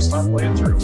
just not play it through.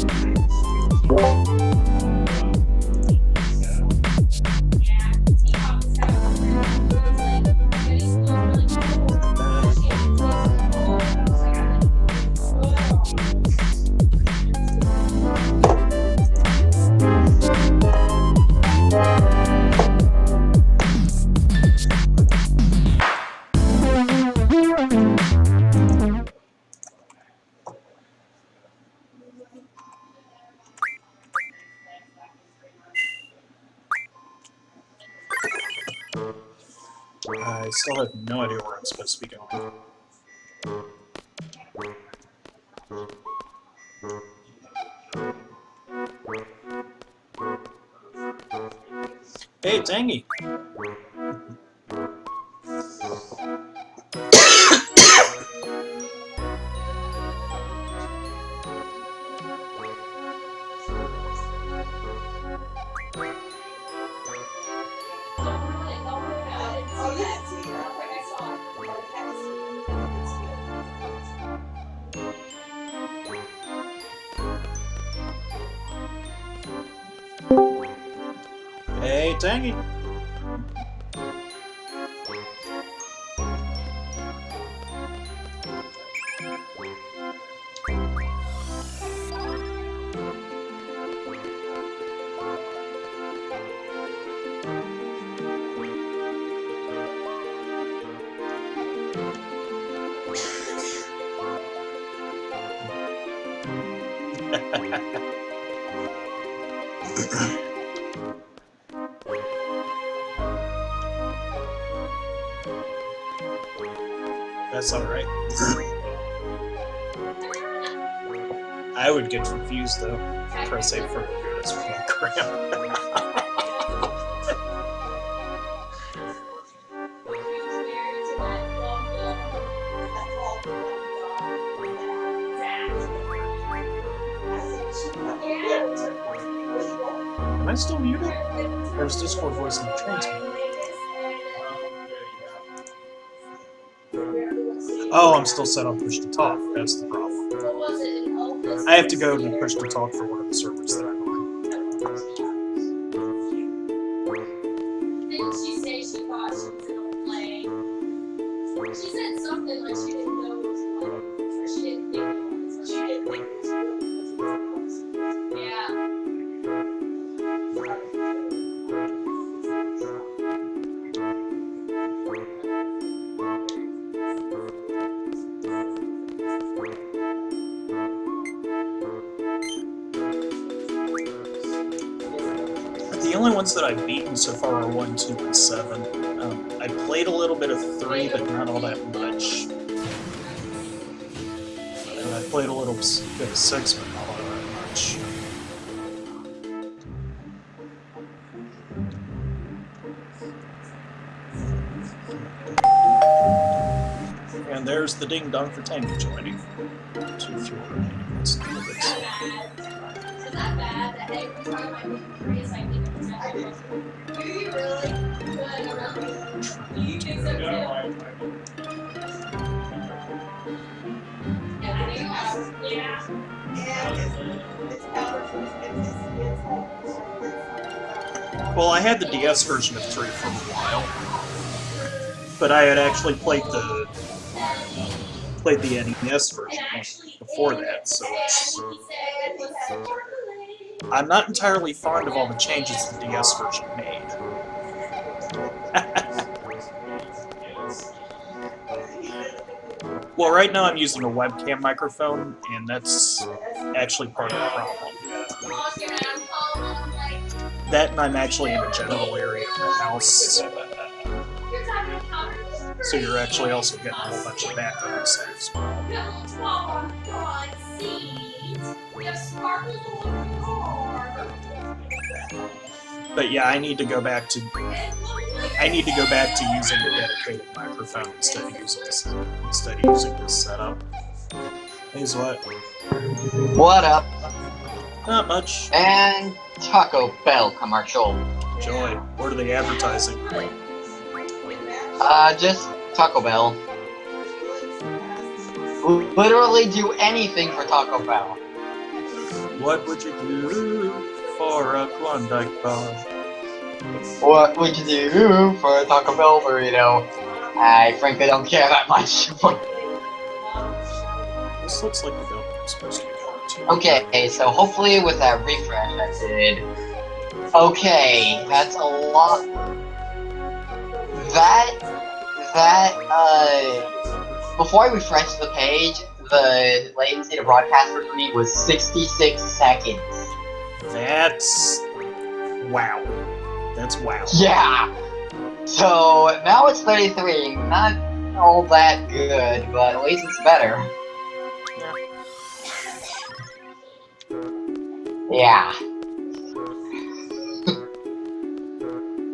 I still have no idea where I'm supposed to be going. Hey, Tangy! Hey, Tangy! That's alright. I would get confused though. Press A for this program. Am I still muted? Or is Discord voice in the transmit? Oh, I'm still set on push to talk. That's the problem. I have to go to push to talk for one of the servers that I'm on. Didn't she say she thought she was gonna play? She said something like she didn't know it was playing, or she didn't think it was, or she didn't think it was real. Yeah. The only ones that I've beaten so far are 1, 2, and 7. I played a little bit of 3, but not all that much. And I played a little bit of 6, but not all that much. And there's the ding dong for Tangy joining. 2, 3, 4, let's do this. It's not bad that every time I make freeze, I get it. Do you really? Good, around you think so too? Yeah. Well, I had the DS version of 3 for a while, but I had actually played the NES version before that, so I'm not entirely fond of all the changes the DS version made. Well, right now I'm using a webcam microphone, and that's actually part of the problem. That, and I'm actually in a general area of the house, so you're actually also getting a whole bunch of background sounds. But yeah, I need to go back to using a dedicated microphone instead of using this setup. Here's what? What up? Not much. And Taco Bell commercial. Joy. What are they advertising? Just Taco Bell. Literally do anything for Taco Bell. What would you do for a Klondike bar? What would you do for a Taco Bell burrito? I frankly don't care that much. This looks like the building is supposed to be going to. Okay, so hopefully with that refresh I did. Okay, that's a lot. Before I refreshed the page, the latency to broadcast for me was 66 seconds. That's wow. That's wow. Yeah! So, now it's 33. Not all that good, but at least it's better. Yeah.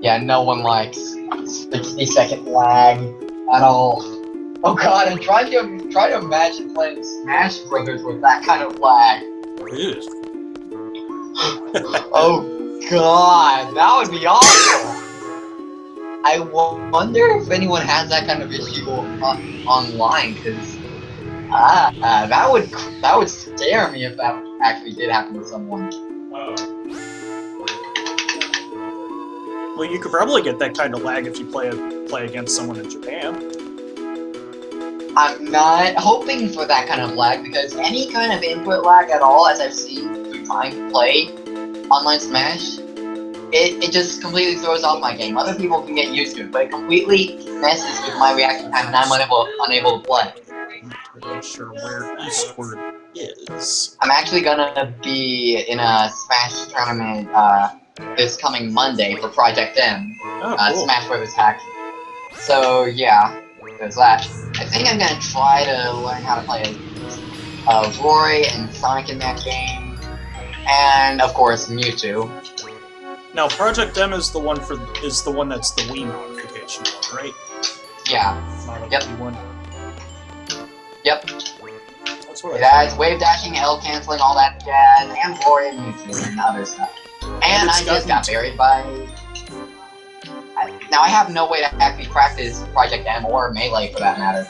Yeah, no one likes 60-second lag at all. Oh god, I'm trying to imagine playing Smash Brothers with that kind of lag. Ew. Oh god, that would be awful! I wonder if anyone has that kind of issue online, because that would scare me if that actually did happen to someone. Well, you could probably get that kind of lag if you play against someone in Japan. I'm not hoping for that kind of lag, because any kind of input lag at all, as I've seen through trying to play online Smash, it just completely throws off my game. Other people can get used to it, but it completely messes with my reaction time and I'm unable to play. I'm not sure where Eastward is. I'm actually gonna be in a Smash tournament this coming Monday for Project M. Oh, cool. Smash Bros. Hack. So yeah, there's that. I think I'm gonna try to learn how to play Roy and Sonic in that game, and of course Mewtwo. Now, Project M is the one that's the Wii modification one, right? Yeah. Not a Yep. Wii one. Yep. That's what It has wave dashing, L canceling, all that jazz, and Roy and Mewtwo and other stuff. And I just got buried by. Now I have no way to actually practice Project M or Melee for that matter.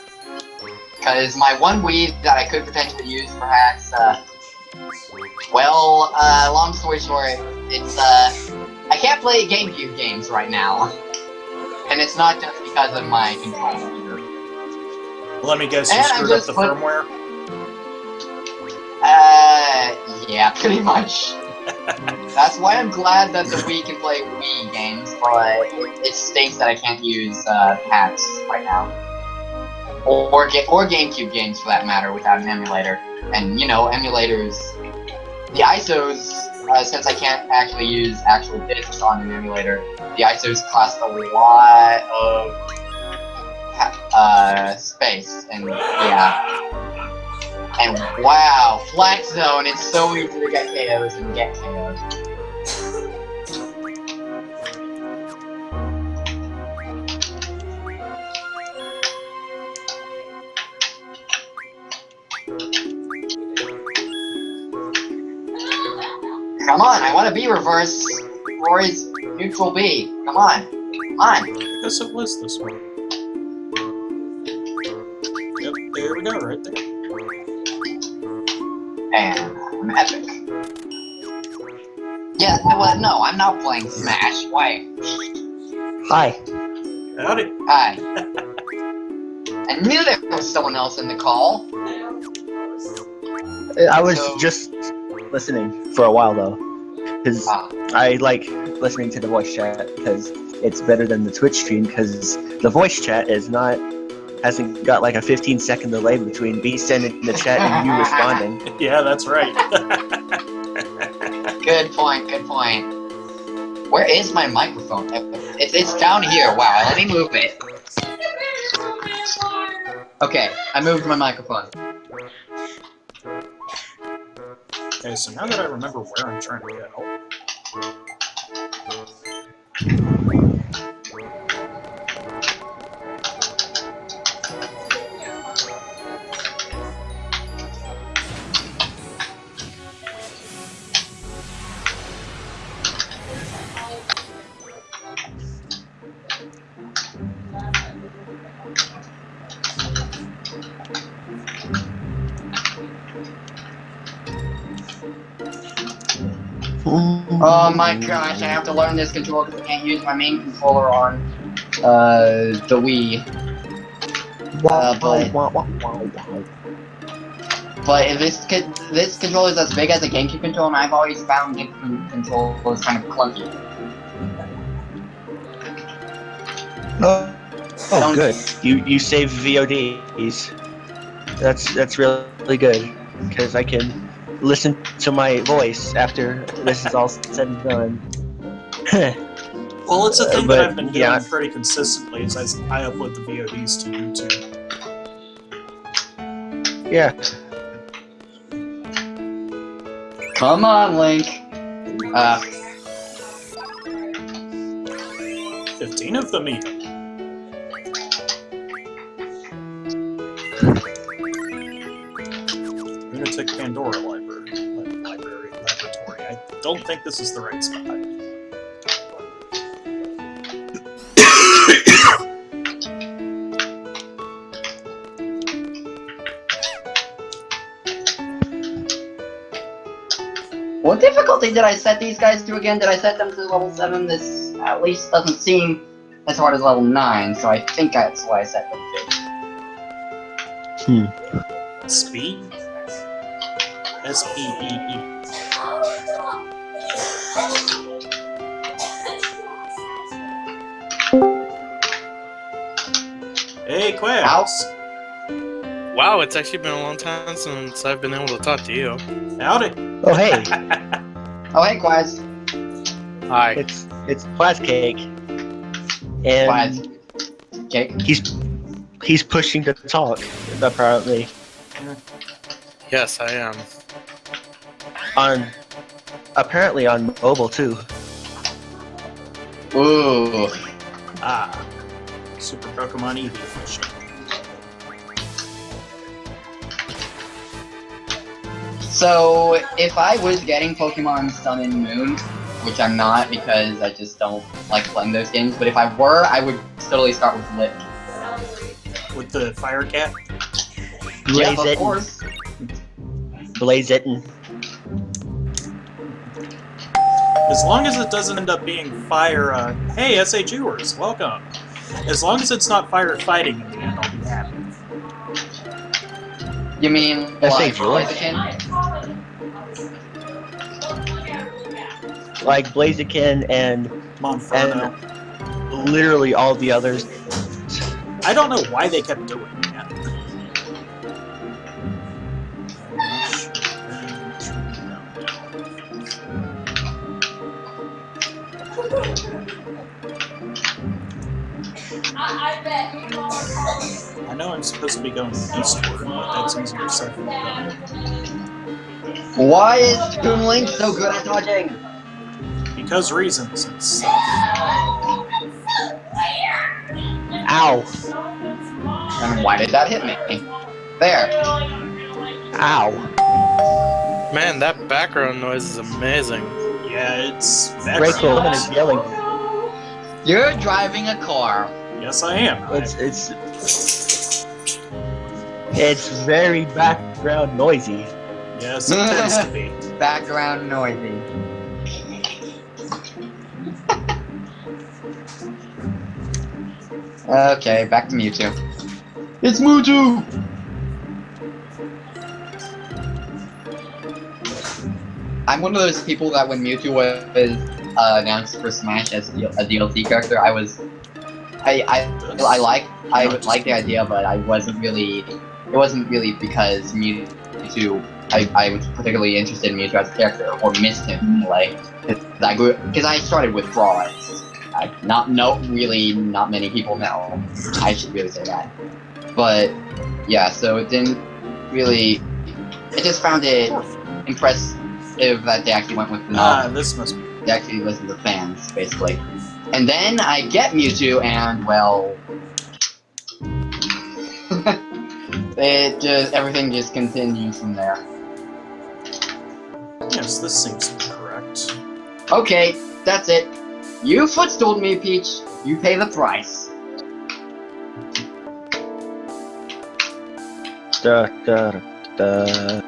Because my one Wii that I could potentially use for hacks, long story short, it's, I can't play GameCube games right now. And it's not just because of my controller either. Let me guess, you And screwed up the firmware? Yeah, pretty much. That's why I'm glad that the Wii can play Wii games, but it stinks that I can't use hacks right now. Or GameCube games for that matter without an emulator. And you know, emulators, the ISOs, since I can't actually use actual discs on an emulator, the ISOs cost a lot of space, and yeah. And wow, Flat Zone, it's so easy to get KOs and get KOs. Come on, I want to be reverse Roy's neutral B. Come on. Come on. I guess it was this one. Yep, there we go, right there. And I'm epic. Yeah, well, no, I'm not playing Smash. Why? Hi. Howdy. Hi. I knew there was someone else in the call. I was So- just listening for a while though, because Ah. I like listening to the voice chat because it's better than the Twitch stream because the voice chat hasn't got like a 15-second delay between me sending the chat and you responding. Yeah, that's right. Good point, good point. Where is my microphone? It's down here. Wow, let me move it. Okay, I moved my microphone. Okay, so now that I remember where I'm trying to go. Oh my gosh, I have to learn this controller because I can't use my main controller on the Wii. But if this controller is as big as a GameCube controller, and I've always found GameCube controllers kind of clunky. Oh, good. You save VODs. That's really good because I can listen to my voice after this is all said and done. Well, it's a thing But, that I've been doing yeah. pretty consistently is I upload the VODs to YouTube. Yeah. Come on, Link. 15 of them even. Lunatic Pandora Laboratory. I don't think this is the right spot. What difficulty did I set these guys to again? Did I set them to level 7? This at least doesn't seem as hard as level 9, so I think that's why I set them to. Speed? S-P-E-E. Hey, Quails! Wow, it's actually been a long time since I've been able to talk to you. Howdy! Oh hey, Oh, hey, Quaz. Hi. it's Class Cake, and Quaz. Okay. he's pushing to talk apparently Yes, I am. apparently on mobile too. Ooh. Ah. Super Pokemon Eevee Edition. So, if I was getting Pokemon Sun and Moon, which I'm not because I just don't like playing those games, but if I were, I would totally start with Lick. With the Fire Cat? Yeah, Blaze of it, course. blaze it, and As long as it doesn't end up being fire, hey, SHUers, welcome! As long as it's not fire fighting in the end, I'll be happy. You mean That's like Blaziken? like Blaziken and Monferno. literally all the others. I don't know why they kept doing that. I bet you know. I know I'm supposed to be going eastward, but that's easier said than done. Why is Toon Link so good at dodging? Because reasons and stuff. Ow! And why did that hit me? There. Ow! Man, that background noise is amazing. Yeah, it's Rachel background. is yelling. You're driving a car. Yes, I am. It's very background noisy. Yes, it tends to be. Background noisy. Okay, back to Mewtwo. It's Mewtwo! I'm one of those people that when Mewtwo was announced for Smash as a DLC character, I would like the idea, but I wasn't really. It wasn't really because Mewtwo. I was particularly interested in Mewtwo as a character, or missed him in a way. Because I started with Brawl. Not many people know. I should really say that. But yeah, so it didn't really. I just found it impressive that they actually went with the This must be. They actually listened to fans, basically. And then I get Mewtwo, and well, everything just continues from there. Yes, this seems to be correct. Okay, that's it. You footstooled me, Peach. You pay the price. Da, da, da.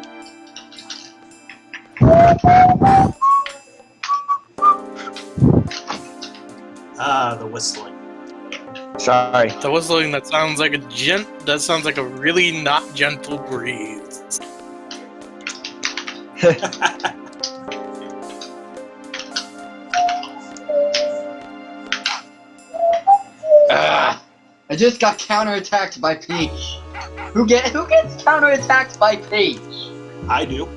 Ah, the whistling. Sorry. The whistling that sounds like a really not gentle breeze. I just got counterattacked by Peach. Who gets counterattacked by Peach? I do.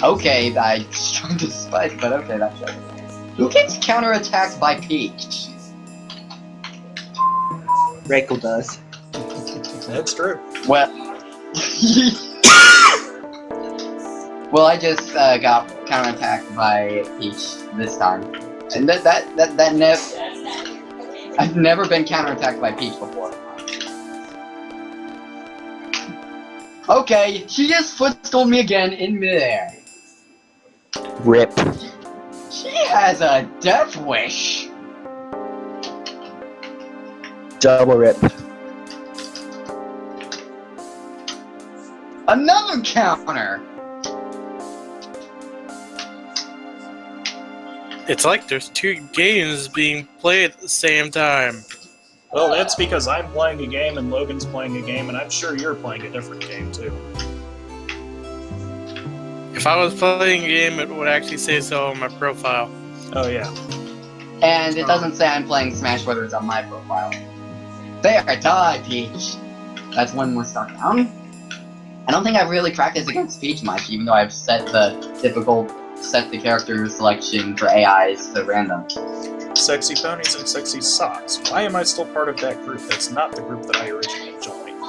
Okay, I strung the spike, but okay, that's it. Who gets counterattacked by Peach? Rachel does. That's true. Well, well, I just got counterattacked by Peach this time, and I've never been counterattacked by Peach before. Okay, she just footstooled me again in midair. Rip. She has a death wish. Double rip. Another counter. It's like there's two games being played at the same time. Well, that's because I'm playing a game and Logan's playing a game, and I'm sure you're playing a different game too. If I was playing a game, it would actually say so on my profile. Oh yeah. And it doesn't say I'm playing Smash Brothers on my profile. There, die, Peach. That's one more star down. I don't think I've really practiced against Peach much, even though I've set the character selection for AIs to random. Sexy ponies and sexy socks. Why am I still part of that group? That's not the group that I originally joined.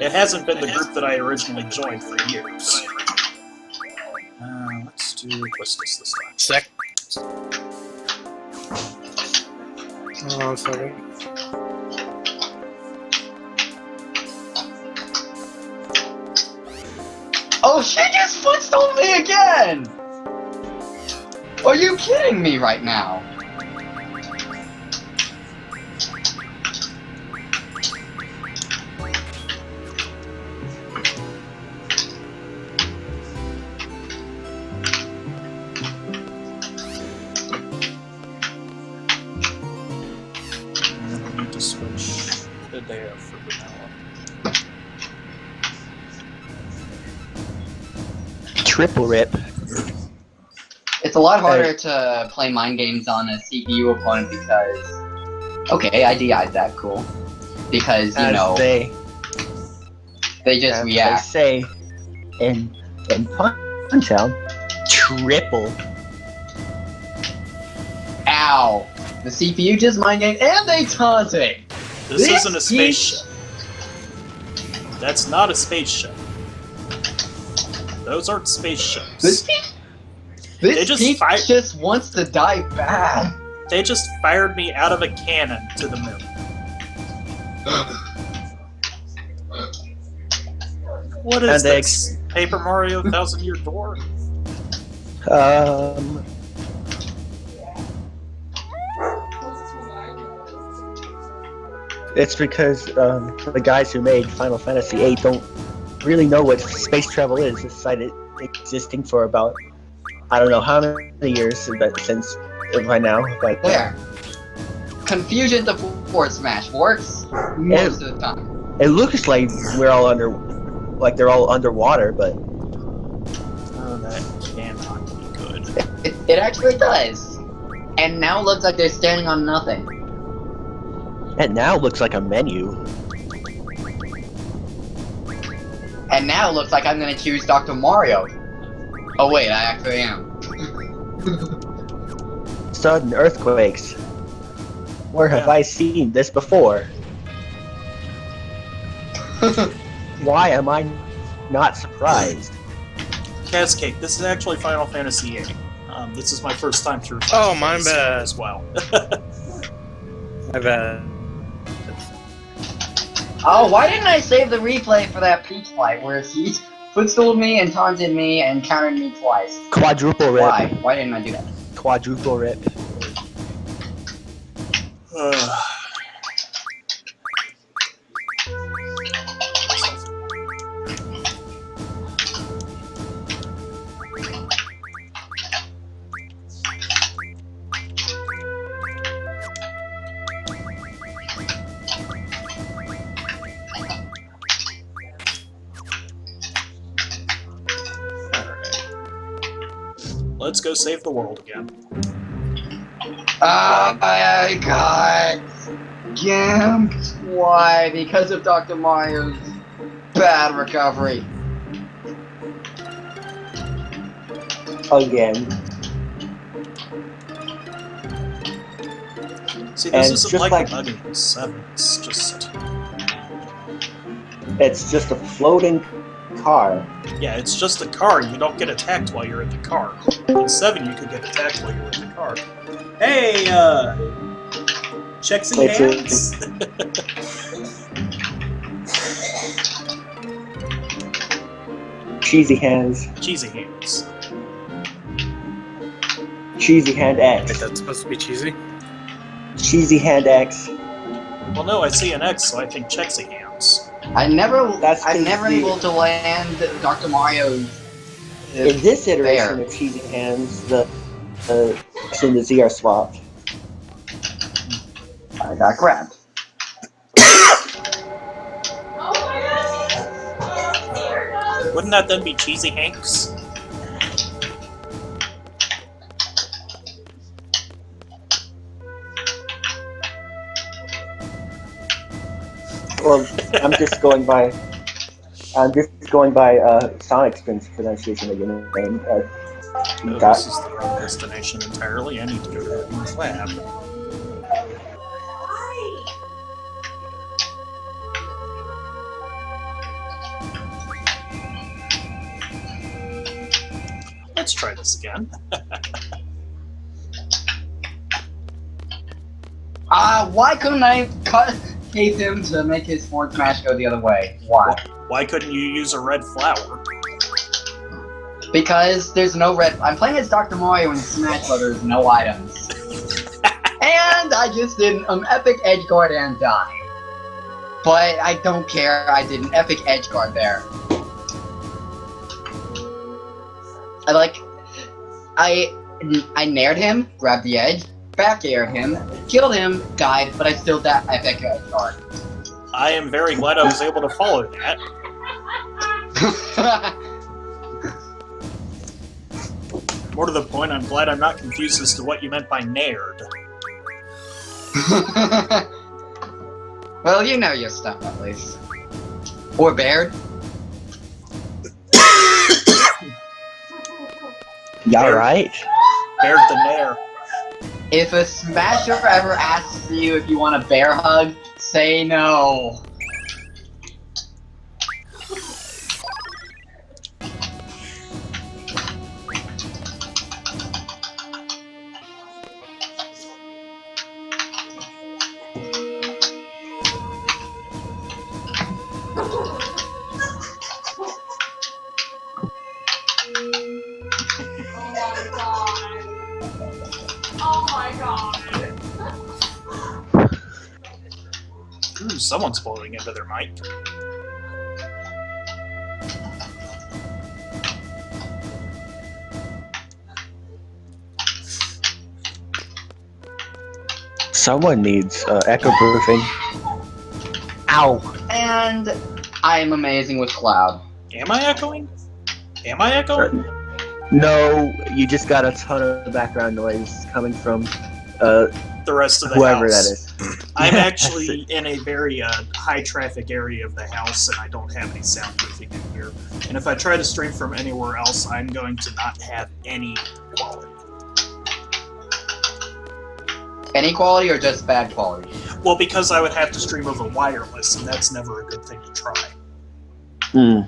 It hasn't been the group that I originally joined for years. Let's do Quistis this time. Sec. Oh, sorry. Oh, she just footstooled me again! Are you kidding me right now? I need to switch the day up for vanilla. Triple rip. It's a lot harder to play mind games on a CPU opponent because... Okay, I DI'd that, cool. Because, you know, they just react. They say in Punch-Out, triple. Ow! The CPU just mind gamed and they taunted! This isn't a spaceship. That's not a spaceship. Those aren't spaceships. This Peach just wants to die bad. They just fired me out of a cannon to the moon. What is this? Paper Mario 1000-Year Door? It's because the guys who made Final Fantasy VIII don't really know what space travel is, despite it existing for about, I don't know how many years since by now. But there. Confusion to forward smash works most of the time. It looks like they're all underwater, but Oh, that cannot be good. It actually does. And now looks like they're standing on nothing. it now looks like a menu. And now it looks like I'm gonna choose Dr. Mario. Oh wait, I actually am. Sudden earthquakes. Where have I seen this before? Why am I not surprised? Cascade, this is actually Final Fantasy VIII. This is my first time through. Oh, my bad. As well. My bad. Oh, why didn't I save the replay for that Peach fight where he footstooled me and taunted me and countered me twice? Quadruple rip. Why? Why didn't I do that? Quadruple rip. Let's go save the world again. I got gimped. Why? Because of Dr. Mario's bad recovery. Again. See, this And isn't just like like- the bug in 7. It's just a floating car. Yeah, it's just a car. You don't get attacked while you're in the car. In 7, you could get attacked while you're in the car. Hey, checks and Wait, so- hands. Cheesy hands. Cheesy hands. Cheesy hand Wait, X. that's supposed to be cheesy? Cheesy hand X. Well, no, I see an X, so I think checksy hands. I'm never That's able confusing. to land Dr. Mario's. In this iteration Fair. of Cheesy Hands, the X and the Z are swapped. I got grabbed. Oh my god! Oh dear God! Wouldn't that then be cheesy hanks? Well, I'm just going by Sonic's pronunciation of your name. Oh, Dot. this is the wrong destination entirely. I need to go to the lab. Why? Let's try this again. Why couldn't I cut him to make his forward smash go the other way? Why? Why couldn't you use a red flower? Because there's no red. I'm playing as Dr. Mario in Smash Bros. There's no items. And I just did an epic edge guard and died. But I don't care. I did an epic edge guard there. I nared him, grabbed the edge, back aired him, killed him, died, but I still that epic edge guard. I am very glad I was able to follow that. More to the point, I'm glad I'm not confused as to what you meant by nared. Well, you know your stuff at least. Or bared. Yeah, right. Bared the nair. If a smasher ever asks you if you want a bear hug, say no. Oh my god! Ooh, someone's blowing into their mic. Someone needs echo proofing. Ow! And I'm amazing with Cloud. Am I echoing? Am I echoing? No, you just got a ton of background noise coming from The rest of the whoever house. that is. I'm actually in a very high traffic area of the house, and I don't have any soundproofing in here. And if I try to stream from anywhere else, I'm going to not have any quality. Any quality or just bad quality? Well, because I would have to stream over wireless, and that's never a good thing to try. Hmm.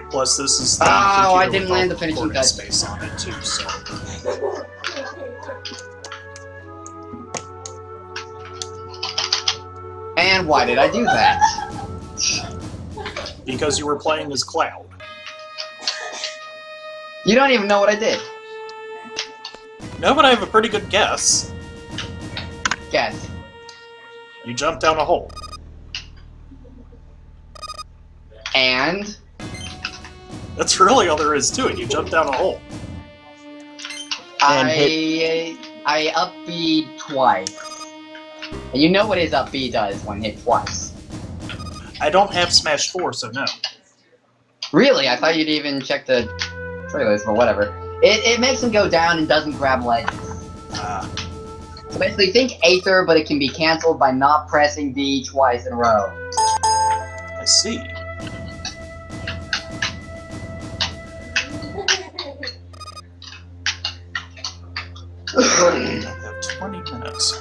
Plus, this is the Oh, I computer didn't with land all the finishing recording touch. space on it too. So And why did I do that? because you were playing as Cloud. You don't even know what I did. No, but I have a pretty good guess. Guess. You jumped down a hole. And That's really all there is to it. You jump down a hole. And I up B twice. And you know what his up B does when hit twice. I don't have Smash 4, so no. Really? I thought you'd even check the trailers, but whatever. It makes him go down and doesn't grab ledges. So basically, think Aether, but it can be cancelled by not pressing B twice in a row. I see. I have 20 minutes.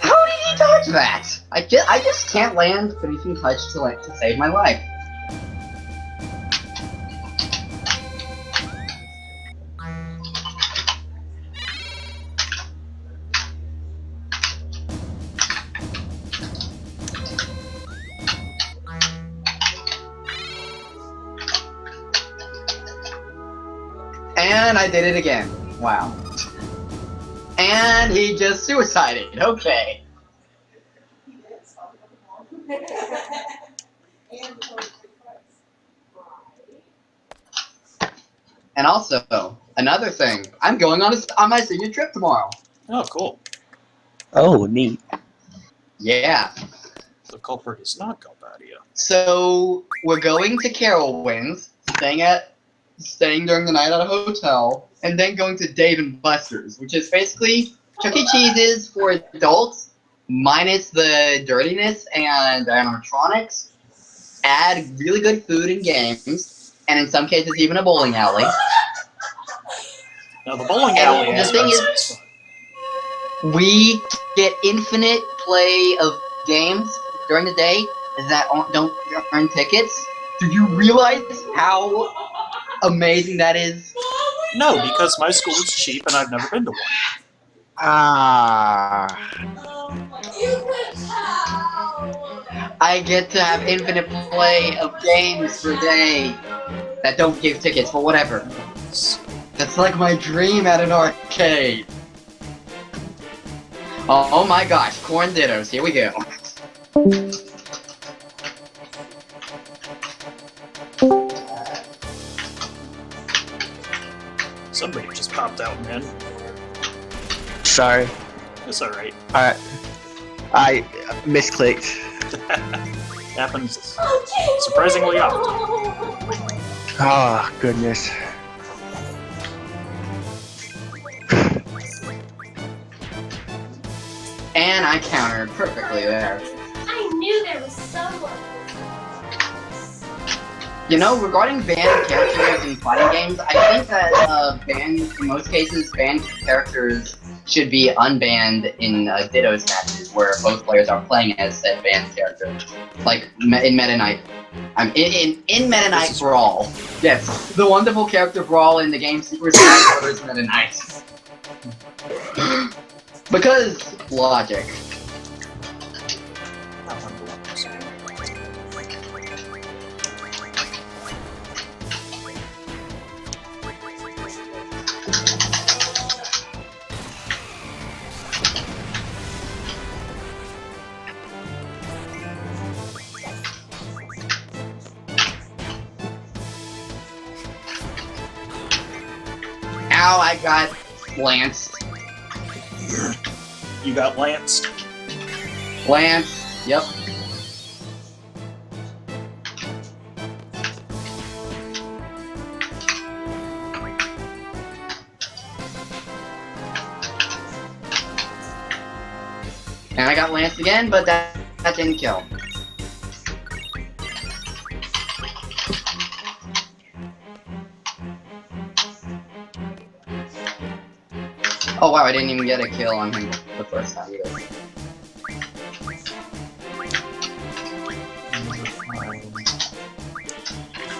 How did he dodge that? I just can't land finishing touch to save my life. And I did it again. Wow. And he just suicided. Okay. And also, another thing. I'm going on my senior trip tomorrow. Oh, cool. Oh, neat. Yeah. The culprit is not Galbadia. So we're going to Carowinds, staying during the night at a hotel, and then going to Dave and Buster's, which is basically Chuck E. Cheese's for adults, minus the dirtiness and animatronics. Add really good food and games, and in some cases even a bowling alley. Now, the bowling alley And the thing aspect is, we get infinite play of games during the day that don't earn tickets. Do you realize how amazing that is? No, because my school is cheap and I've never been to one. Ah. You could tell. I get to have infinite play of games per day that don't give tickets, but whatever. That's like my dream at an arcade. Oh my gosh, corn dittos, here we go. Somebody just popped out, man. Sorry. It's alright. I misclicked. Happens surprisingly often. Oh, goodness. And I countered perfectly there. I knew there was someone. You know, regarding banned characters in fighting games, I think that in most cases, banned characters should be unbanned in Dittos matches where both players are playing as said banned character. Like in Meta Knight. In Meta Knight Brawl. Yes, the wonderful character Brawl in the game Super Smash Bros. Meta Knight. Because logic. Ow, I got lanced. You got lanced? Lance, yep. And I got lanced again, but that didn't kill. Oh wow, I didn't even get a kill on him the first time either.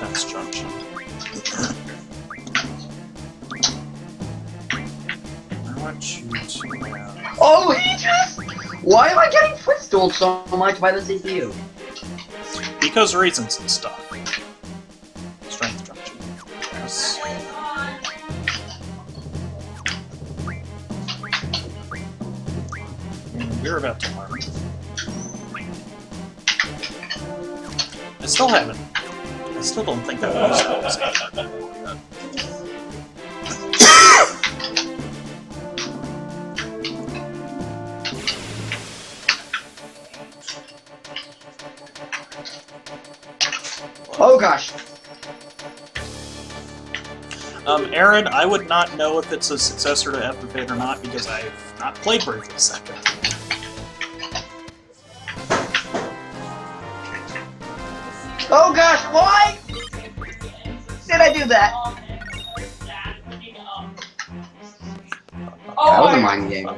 That's junction. I want you to... Oh, he just... Why am I getting footstooled so much by the CPU? Because reasons and stuff. Strength junction. Yes. You're about to learn. I still haven't. I still don't think I've used those yet. Oh gosh. Aaron, I would not know if it's a successor to FFVIII or not because I've not played Bravely Second. Oh gosh, why did I do that? Oh That was a my- mind game.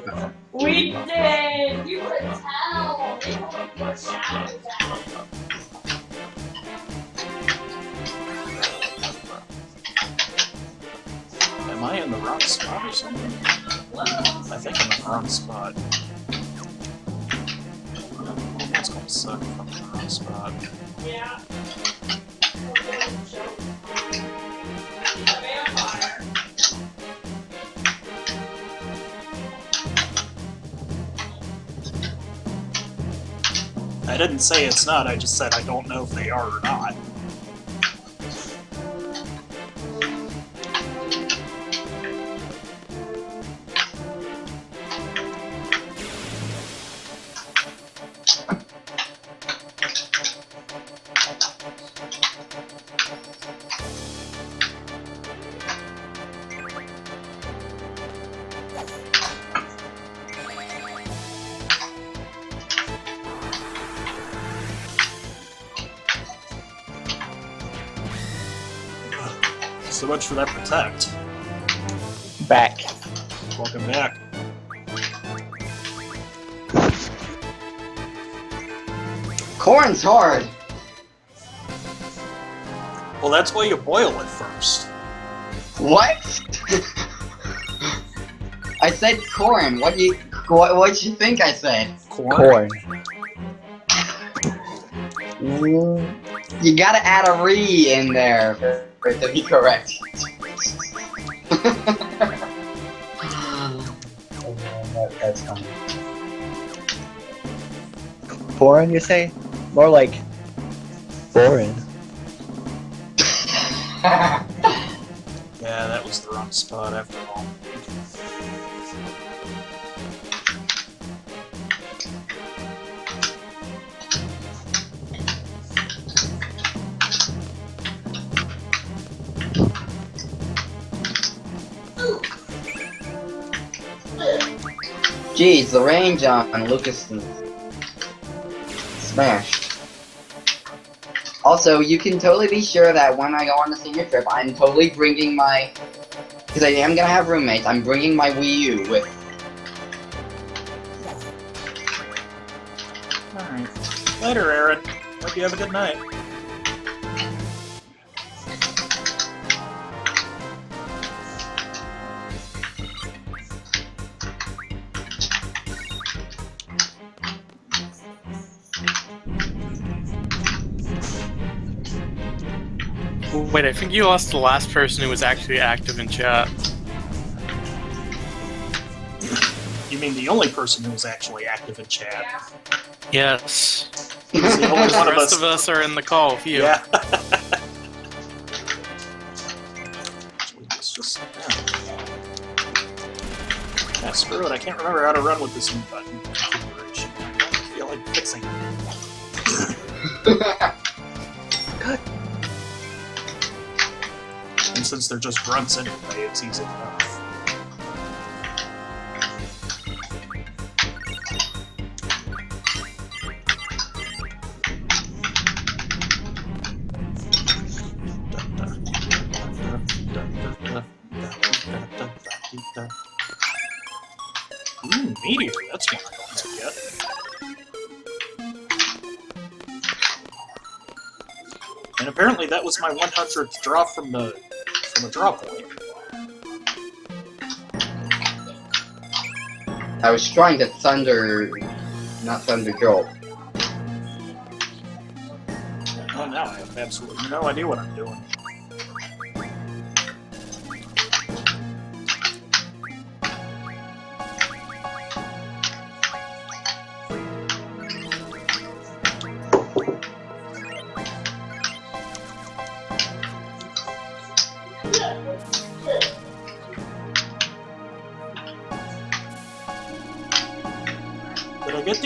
We did! You could tell! They told me your shadows out. Am I in the wrong spot or something? I think I'm in the wrong spot. That's gonna suck if I'm in the wrong spot. Yeah. He's a vampire. I didn't say it's not, I just said I don't know if they are or not. So much for that protect. Back. Welcome back. Corn's hard. Well, that's why you boil it first. What? I said corn. What'd you think I said? Corn. You gotta add a re in there for it to be correct. That's funny. Foreign, you say? More like foreign. Yeah, that was the wrong spot after all. Jeez, the range on Lucas is smashed. Also, you can totally be sure that when I go on the senior trip, I'm totally bringing my... Because I am gonna have roommates, I'm bringing my Wii U with... Alright. Later, Aaron. Hope you have a good night. Wait, I think you lost the last person who was actually active in chat. You mean the only person who was actually active in chat? Yes. He was the only The one of rest us. of us are in the call with you. Yeah. It's just, yeah, screw it. I can't remember how to run with this new button configuration. I don't feel like fixing it. And since they're just grunts anyway, it's easy enough. Ooh, meteor. That's one I don't want to get. And apparently that was my 100th draw from the draw point. I was trying to thunder... not thunder jolt. Oh, now I have absolutely no idea what I'm doing.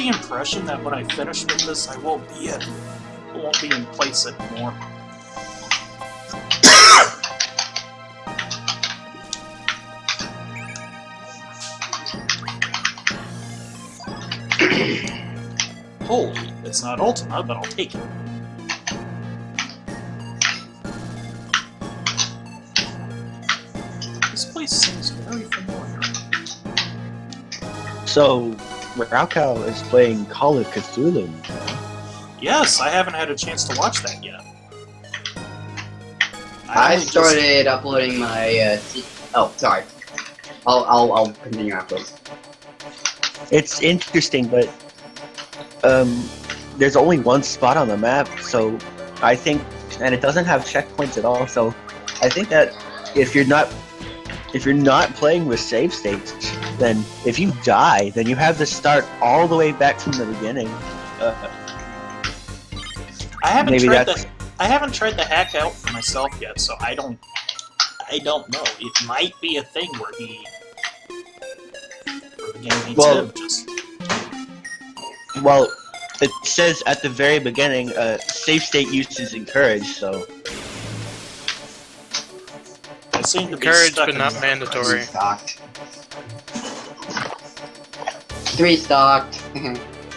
the impression that when I finish with this, I won't be in place anymore. Holy, it's not Ultima, but I'll take it. This place seems very familiar. So, Raukau is playing Call of Cthulhu. Yes, I haven't had a chance to watch that yet. I only started uploading my. Oh, sorry. I'll continue afterwards. It's interesting, but there's only one spot on the map, so I think, and it doesn't have checkpoints at all. So I think that if you're not playing with save states, then if you die, then you have to start all the way back from the beginning. I haven't maybe tried that's- I haven't tried the hack out for myself yet, so I don't know. It might be a thing where the game needs Well- him just. Well, it says at the very beginning, save state use is encouraged. So I seem to be Encouraged, stuck but in not the- mandatory. Stocked. 3 stocked.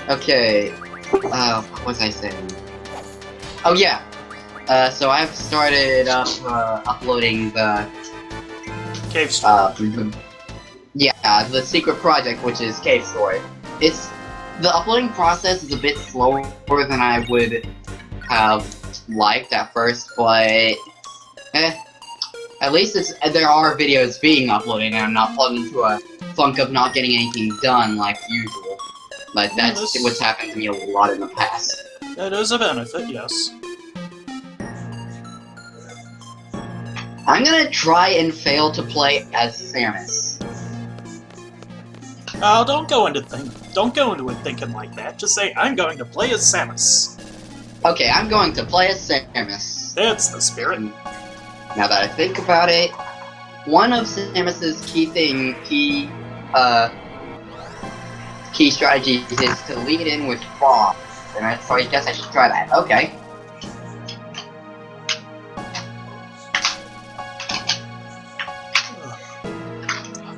Okay. What was I saying? Oh yeah. So I've started uploading the Cave Story. yeah, the secret project, which is Cave Story. The uploading process is a bit slower than I would have liked at first, but at least there are videos being uploaded, and I'm not plugged into a funk of not getting anything done like usual. But that's what's happened to me a lot in the past. That is a benefit, yes. I'm gonna try and fail to play as Samus. Oh, don't go into it thinking like that. Just say, I'm going to play as Samus. Okay, I'm going to play as Samus. That's the spirit. Now that I think about it, one of Samus's key strategies is to lead in with bombs, and so I guess I should try that. Okay.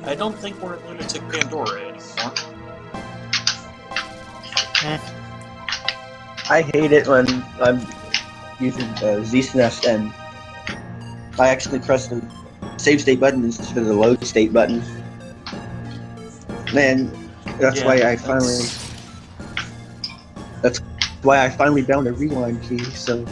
I don't think we're in Lunatic Pandora anymore. I hate it when I'm using Z-SNES and I actually press the save state button instead of the load state button. Man, that's Yeah, why I that's- finally found a rewind key. So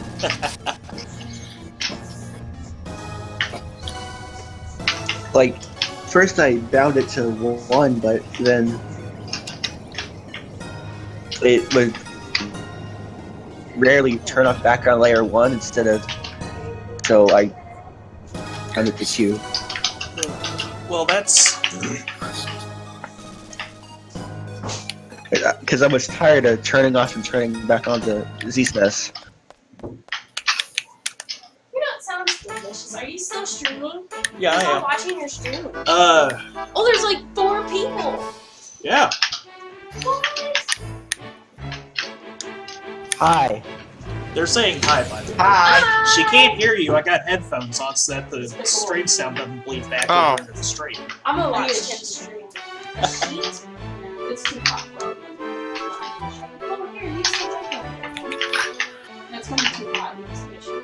like, first I bound it to 1, but then it would rarely turn off background layer 1 instead of, so I bound it to 2. Well, that's... Because I was tired of turning off and turning back on the Z-SNES. You know, it sounds delicious. Are you still streaming? Yeah, I'm I am. watching your stream. Oh, there's like 4 people. Yeah. What? Hi. They're saying hi, by the way. Hi. She can't hear you. I got headphones on so that the stream sound doesn't bleed back over into the stream. I'm gonna watch his stream. It's too hot. Oh, here, you still like that. That's gonna be too hot in this mission.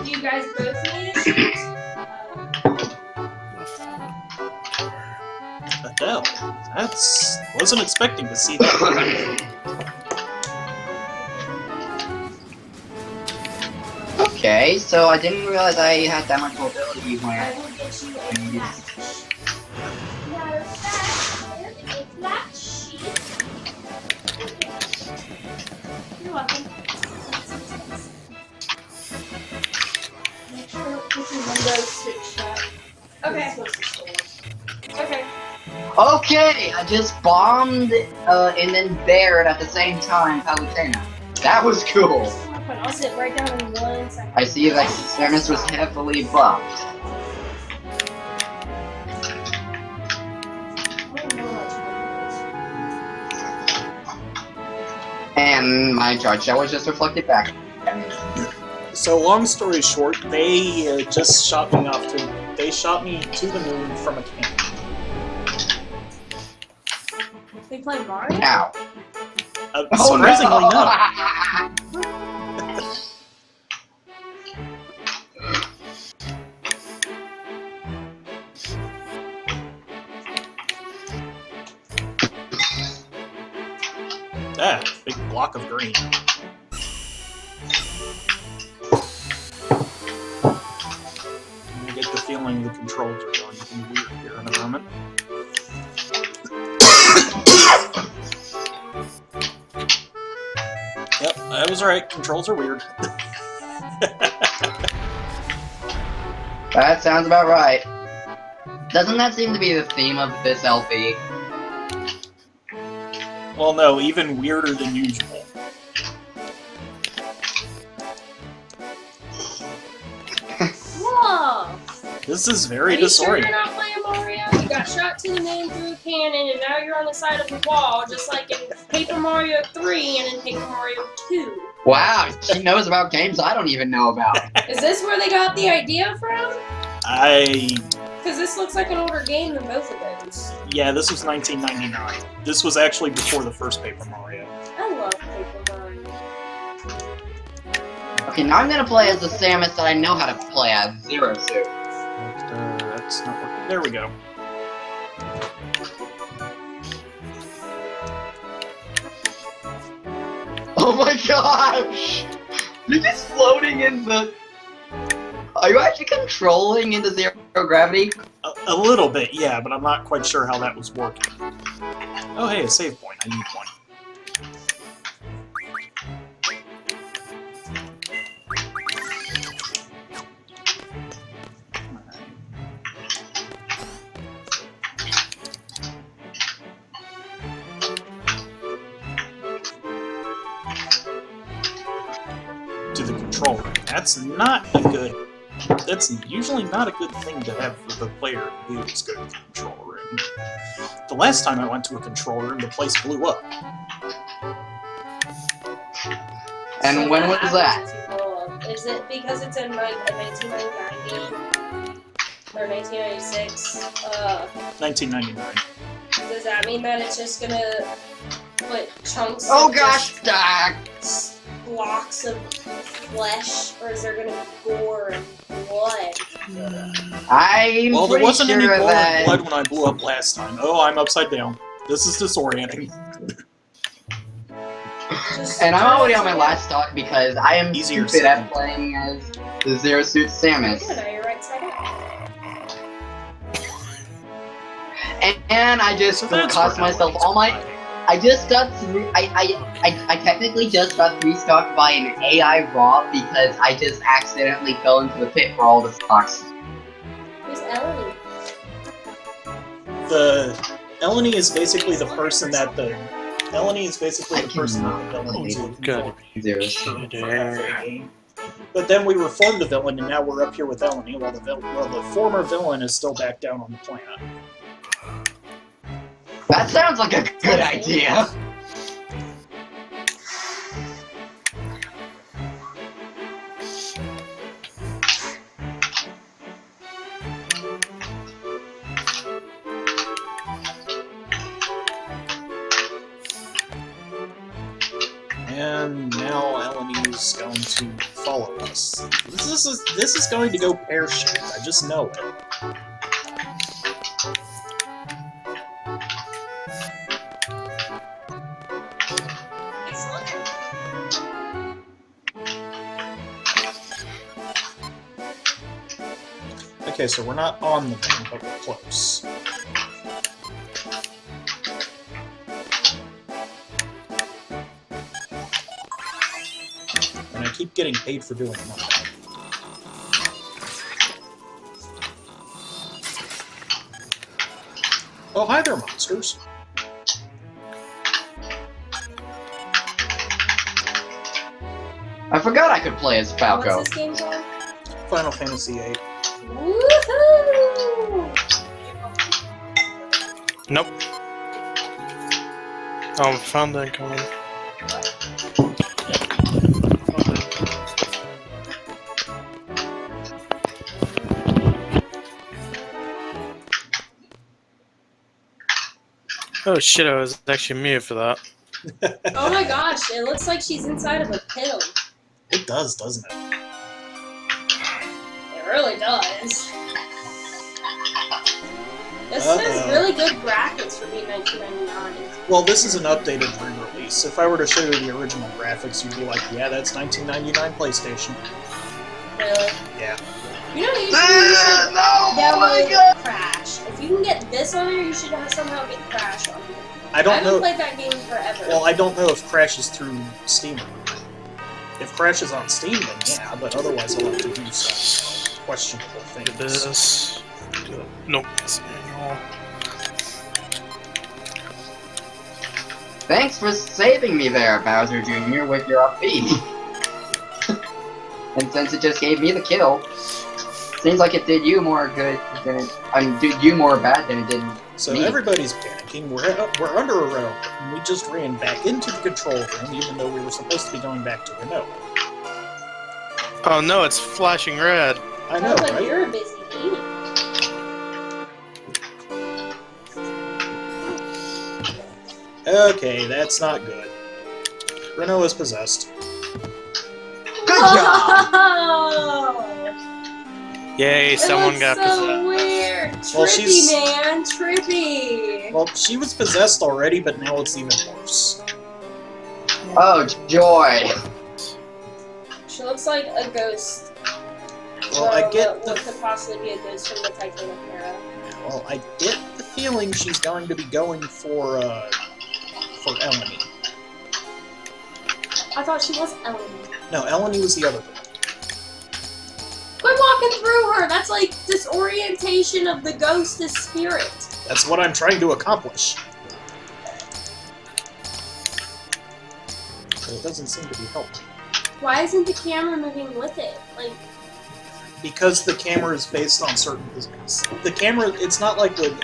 Do you guys both need it? Adele. Wasn't expecting to see that. Okay, so I didn't realize I had that much mobility when I will get you a flat sheet. Matter of fact, here is a flat sheet. You're welcome. Make sure to put your windows switched shut. Okay. Okay. Okay, I just bombed and then bared at the same time Palutena. That was cool. I'll sit right down in 1 second. I see that Samus was heavily buffed. and my charge shell was just reflected back at me. So long story short, they just shot me off to. They shot me to the moon from a cannon. They play Mario? Ow. Surprisingly, no. Ah, big block of green. I get the feeling the controls are going to be weird here in a moment. Yep, I was right. Controls are weird. That sounds about right. Doesn't that seem to be the theme of this LP? Well, no, even weirder than usual. Whoa! This is very Are you sure you're disorienting. not playing Mario? You got shot to the moon through a cannon, and now you're on the side of the wall, just like in Paper Mario 3 and in Paper Mario 2. Wow, she knows about games I don't even know about. Is this where they got the idea from? Because this looks like an older game than both of those. Yeah, this was 1999. This was actually before the first Paper Mario. I love Paper Mario. Okay, now I'm gonna play as the Samus that I know how to play as, Zero Suit. That's not working. There we go. Oh my gosh! You're just floating in the... Are you actually controlling into zero gravity? A little bit, yeah, but I'm not quite sure how that was working. Oh, hey, a save point. I need one. To the control room. That's not a good. That's usually not a good thing to have for the player who is go to the control room. The last time I went to a control room, the place blew up. And So when what was happens that? if you blow up? Is it because it's in like 1990 or 1996? 1999. Does that mean that it's just gonna put chunks? Oh of gosh! Ah. just blocks of flesh, or is there gonna be gore and blood? I'm Well, there pretty wasn't any sure gore that... and blood when I blew up last time. Oh, I'm upside down. This is disorienting. And I'm already on my last talk because I am Easier stupid said at playing as the Zero Suit Samus. Good, now you're right side up. And I just So that's cost where myself Ellie's all my... hiding. I just got I technically just got restocked by an AI bot because I just accidentally fell into the pit for all the stocks. Who's Ellie? The Eleni is basically the person that the Eleni is basically the person that the villain is Oh, God. Zero. for that game. But then we reformed the villain, and now we're up here with Eleni, while the former villain is still back down on the planet. That sounds like a good idea. And now Eleni's going to follow us. This is going to go pear-shaped. I just know it. Okay, so we're not on the moon, but we're close. And I keep getting paid for doing nothing. Oh, hi there, monsters. I forgot I could play as Falco. What's this game called? Final Fantasy VIII. Woohoo! Nope. Oh, found that coming. Oh shit, I was actually muted for that. Oh my gosh, it looks like she's inside of a pill. It does, doesn't it? It really does. This has really good graphics for being 1999. Well, this is an updated re-release. If I were to show you the original graphics, you'd be like, yeah, that's 1999 PlayStation. Really? Yeah. You know, you should download Crash. If you can get this on there, you should somehow get Crash on there. I I don't haven't know. played that game forever. Well, I don't know if Crash is through Steam or not. If Crash is on Steam, then yeah, but otherwise I'll have to do some questionable Look at things. this. Nope. It's manual. Thanks for saving me there, Bowser Jr. with your upbeat. And since it just gave me the kill, seems like it did you more good than it. I mean, did you more bad than it did So me. everybody's panicking. We're under a rope, and we just ran back into the control room, even though we were supposed to be going back to Renault. Oh no, it's flashing red. I know, Sounds like right? you're a busy gaming. Okay, that's not good. Renault is possessed. Good job! Oh! Yay, someone It got looks so possessed. weird. Well, Trippy, she's- man. Trippy. Well, she was possessed already, but now it's even worse. Oh, joy! She looks like a ghost. Well, I get what the could possibly be a ghost from the Titanic era. well, I get the feeling she's going to be going for Eleni. I thought she was Ellen. No, Eleni was the other girl. Quit walking through her. That's like disorientation of the ghost as spirit. That's what I'm trying to accomplish. So it doesn't seem to be helping. Why isn't the camera moving with it? Like, Because the camera is based on certain physics. The camera, it's not like in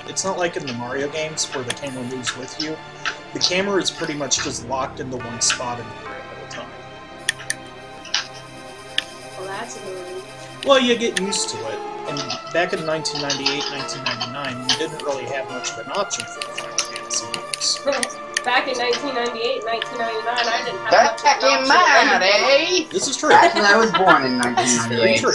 the Mario games where the camera moves with you. The camera is pretty much just locked into one spot in the frame all the time. well, that's annoying. Well, you get used to it. And back in 1998, 1999, we didn't really have much of an option for the Final Fantasy games. Back in 1998, 1999, I didn't have That's much of back an in option mine, anyway. eh? This is true. Back when I was born in This is very 1998. true.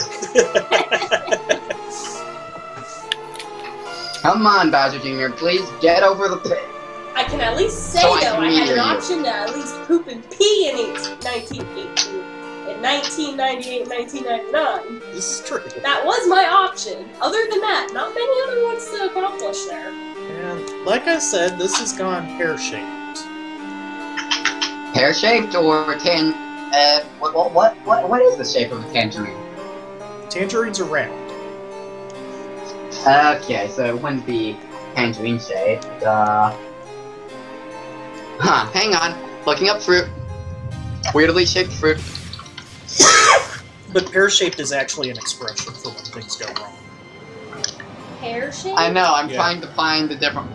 Come on, Bowser Jr., please get over the pit. I can at least say, So I though, can I had hear an you. option to at least poop and pee in 1918. In 1998, 1999. This is true. That was my option. Other than that, not many other ones to accomplish there. And like I said, this has gone pear-shaped. Pear-shaped or what is the shape of a tangerine? Tangerines are round. Okay, so it wouldn't be tangerine shaped. Hang on. Looking up fruit. Weirdly shaped fruit. But pear-shaped is actually an expression for when things go wrong. Pear shape? I know, I'm Yeah. trying to find the different...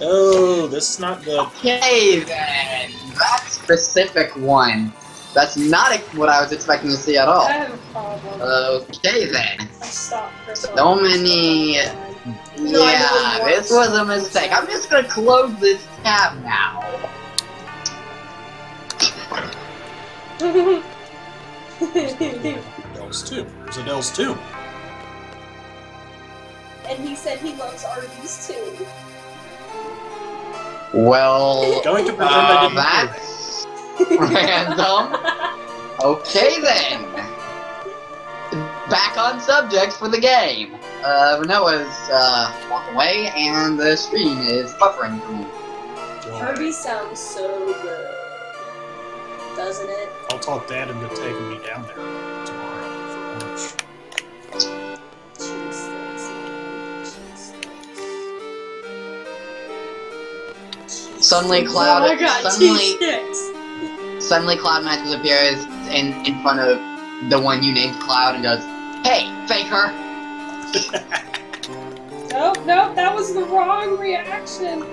Oh, this is not good. Okay then! That specific one. That's not what I was expecting to see at I all. have a problem. Okay then. I stopped for So many... No, I Yeah, know it this was a mistake. I'm just gonna close this tab now. Dells 2. There's a Dells 2. And he said he loves Arby's too. Well, Going to pretend I didn't hear that. that's random. Okay then. Back on subject for the game. Renoa's walked away and the screen is buffering for me. Arby's sounds so good. Doesn't it? I'll talk Dad into taking me down there tomorrow for lunch. Cheese sticks. Cheese sticks. Suddenly Oh Cloud my god, cheese sticks! suddenly Cloud Matches appears in front of the one you named Cloud and goes, "Hey, fake her." Nope, nope, that was the wrong reaction.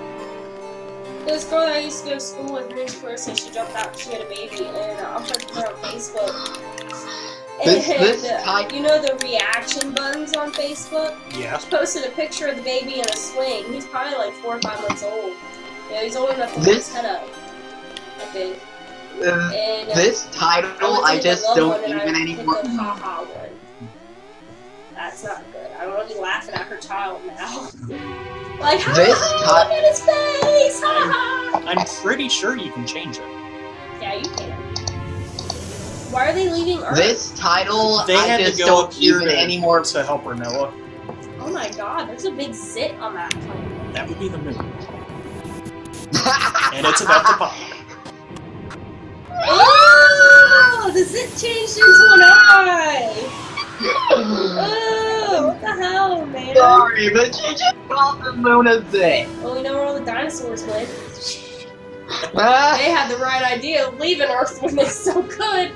This girl that I used to go to school with, Green Square, said she jumped out 'cause she had a baby, and I'm friends with her on Facebook. And you know the reaction buttons on Facebook? Yeah. She posted a picture of the baby in a swing. He's probably like 4 or 5 months old. Yeah, he's old enough to hold his head up, I think. And, this title, I just don't even anymore. The haha one. That's not good. I'm only laughing at her child now. Like, ha look at his face! Ha ha! I'm pretty sure you can change it. Yeah, you can. Why are they leaving Earth? This title, They I had just to go don't up here even anymore. to help Renoa. Oh my god, there's a big zit on that planet. That would be the moon. And it's about to pop. Oh! The zit changed into an eye! Oh, what the hell, man? Sorry, but you just called the moon a zit. Well, we know where all the dinosaurs went. They had the right idea of leaving Earth when they're so good.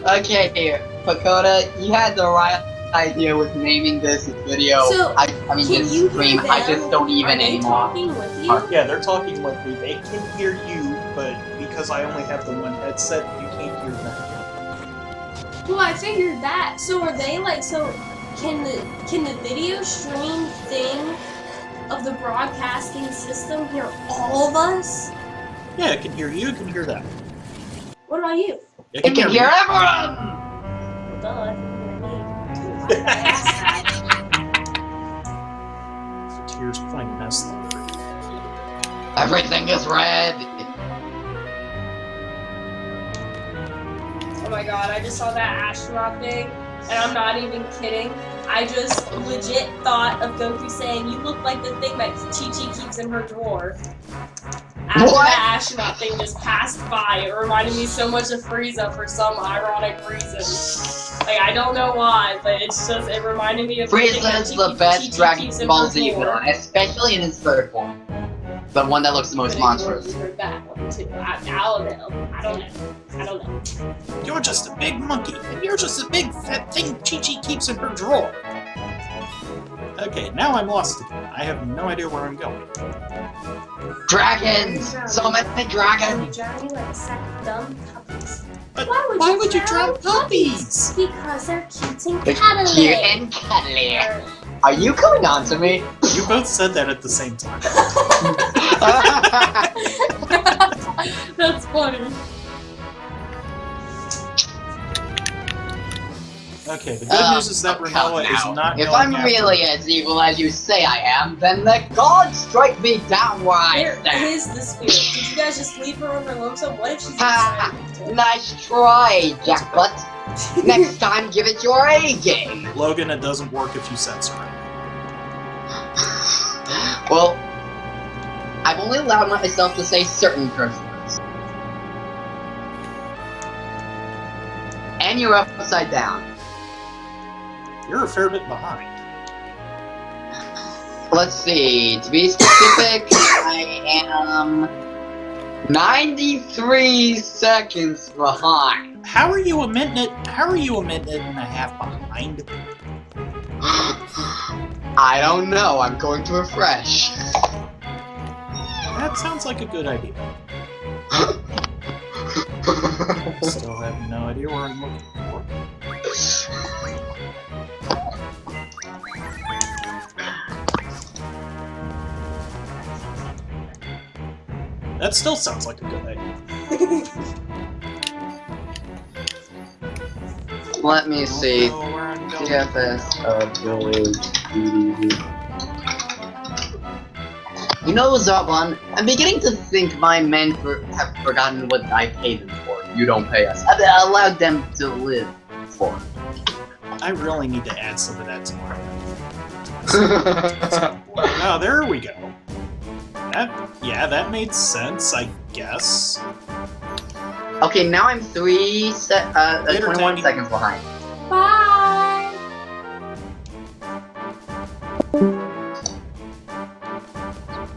Okay, Pagoda, you had the right idea with naming this video. So, I mean, can this you stream. hear I them? just don't even Are they anymore. talking with you? Yeah, they're talking with me. They can hear you, but because I only have the one headset, you can't hear them. Well, I figured that. So are they like, so can the video stream thing of the broadcasting system hear all of us? Yeah, it can hear you, it can hear them. What about you? It can hear me. everyone! Well, duh, it can hear me. I asked that. Tears playing mess there. Everything is red. Oh my god, I just saw that astronaut thing, and I'm not even kidding. I just legit thought of Goku saying, "You look like the thing that Chi-Chi keeps in her drawer." After What? that astronaut thing just passed by, it reminded me so much of Frieza for some ironic reason. Like, I don't know why, but it's just, it reminded me of the thing that Frieza is the best Chi-Chi Dragon keeps in Ball her Z drawer. villain, especially in his third form. The one that looks the most monstrous. That one too. I don't know. I don't know. You're just a big monkey, and you're just a big fat thing Chi-Chi keeps in her drawer. Okay, now I'm lost again. I have no idea where I'm going. Dragons! So many Would you dragons! drown me like a sack of dumb puppies? But Why would you drown puppies? Because they're cute and They're cuddly. cute and cuddly. Are you coming on to me? You both said that at the same time. That's funny. Okay, the good news is that Renoa is not If going I'm after really me. as evil as you say I am, then the gods strike me down where I Here stand. is the spirit. Did you guys just leave her on her lonesome? What if she's Ha! inside? Nice try, Jackbutt. Next time, give it your A game. Logan, it doesn't work if you censor it. Well, I've only allowed myself to say certain curse words. And you're upside down. You're a fair bit behind. Let's see, to be specific, I am 93 seconds behind. How are you a minute? How are you a minute and a half behind? I don't know, I'm going to refresh. That sounds like a good idea. Still have no idea where I'm looking for. That still sounds like a good idea. Let me see. Don't know where I'm going. TFS You know, Zaban, I'm beginning to think my men have forgotten what I paid them for. You don't pay us. I allowed them to live for. I really need to add some of that to my Oh, there we go. That made sense, I guess. Okay, now I'm 21 seconds behind. Bye.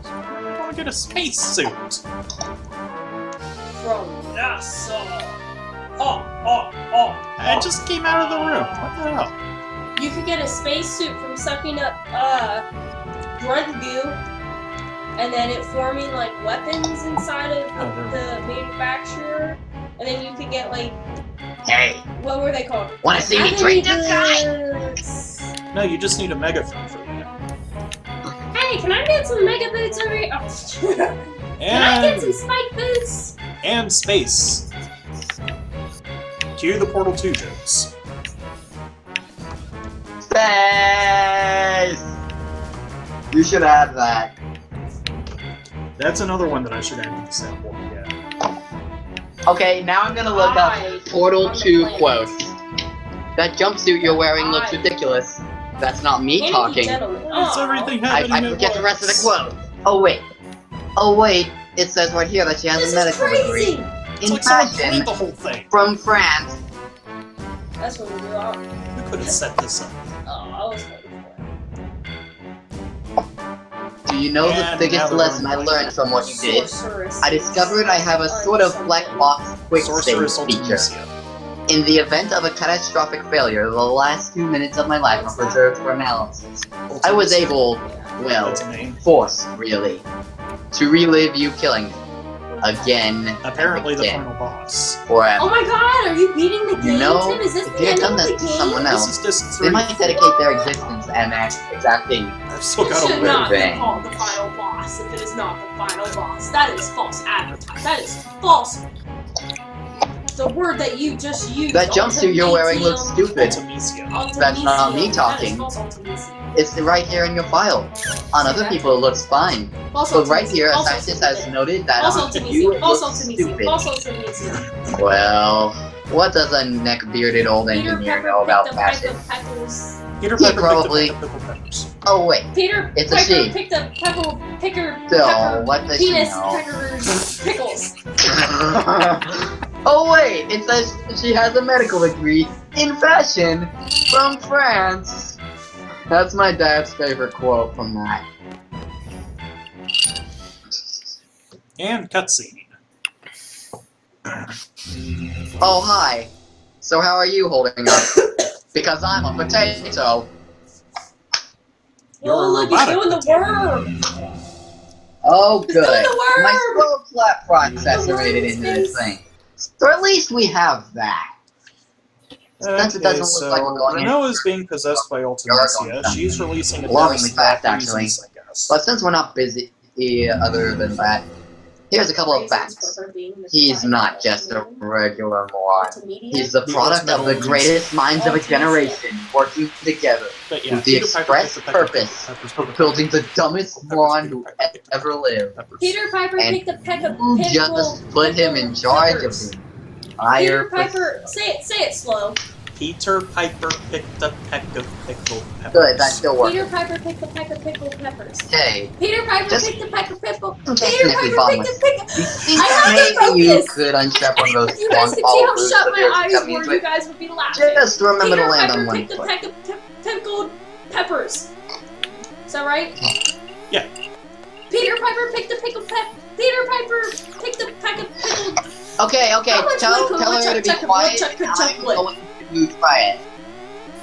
I want to get a spacesuit. From NASA. I just came out of the room. What the hell? You could get a spacesuit from sucking up grunt goo. and then it forming like weapons inside of the manufacturer, and then you could get like, Hey, what were they called? wanna see me drink this guy? Boots. No, you just need a megaphone for that. Hey, can I get some mega boots over here? Oh, can I get some spike boots? And space. Cue the Portal 2 jokes. Space! You should add that. That's another one that I should add to the sample. Yeah. Okay, now I'm gonna look up Portal 2 quotes. That jumpsuit you're wearing looks ridiculous. That's not me talking. It's everything I happening at forget the rest of the once. quote. Oh wait, it says right here that she has This a is medical crazy! degree It's in like someone fashion played the whole thing. from France. That's what we do. Oh, We could have set this up. I was waiting for Do you know the And biggest now they're lesson I going learned from what it. you did? Sorceress. I discovered I have a sort of black box quick save Sorceress feature. Ultimacia. In the event of a catastrophic failure, the last 2 minutes of my life are preserved for analysis. I was able, well, That's a name. forced, really, to relive you killing me. Again, Apparently the again, final boss. forever. Oh my god, are you beating the game, You know, Tim? Is this if the you had end done of that the to game? someone This else, is disc 3. they might dedicate their existence and that exact thing. I've still It got should a not win. be called the final boss if it is not the final boss. That is false advertising. That is false. The word that you just used. That jumpsuit you're wearing looks stupid. Ultimacia. That's not me talking. That is false ultimacy. It's right here in your file. On other people it looks fine. False But right ultimacy. here, a False scientist has ultimacy. noted that False on ultimacy. you it False looks ultimacy. stupid. False ultimacy. Well, what does a neck-bearded old Peter engineer Pepper know about picked a peck fashion? of peppers. Peter He Pepper probably- picked a pickle peppers. Oh wait, Peter It's a Piper she. picked a picker Still, what does she penis know? peckers pickles. Oh wait, it says she has a medical degree in fashion from France. That's my dad's favorite quote from that. And cutscene. Oh hi. So how are you holding up? Because I'm a potato. You're Oh a look, he's robotic doing the potato. worm. Oh He's doing good. the worm. My scroll flat processor The worm made it into this space. thing. So at least we have that. Since it doesn't look like we're going in. Renault is being possessed by Ultimacia. She's releasing a Alarmingly death fast, for reasons, actually. I guess. But since we're not busy other than that, here's a couple of facts. He's not just a regular moron. He's the product of the greatest minds of a generation working together But yeah, with the Peter Piper express picked the peck of purpose peppers, of building the dumbest moron who ever lived. peppers. Peter Piper And picked a peck of who pickle. just put him in charge of peppers. the Peter entire Piper, say it slow. Peter Piper picked a peck of pickled peppers. Good, that still works. Peter Piper picked a peck of pickled peppers. Hey, Peter Piper Just- picked a peck of pickle. just Peter snippy Piper bum picked a with- pick. you think I have to maybe you focus. could unstrap one of those If you guys long could see how followers shut of my yours eyes coming were, into you it? guys would be laughing. Just remember to Peter land Piper on one picked a foot. peck of pickled peppers. Is that right? Yeah. Peter Piper picked a Peter Piper picked a peck of pickled. Okay, How much tell wood could her to woodchuck be chuck and quiet. woodchuck could I'm chuck wood? going to try it.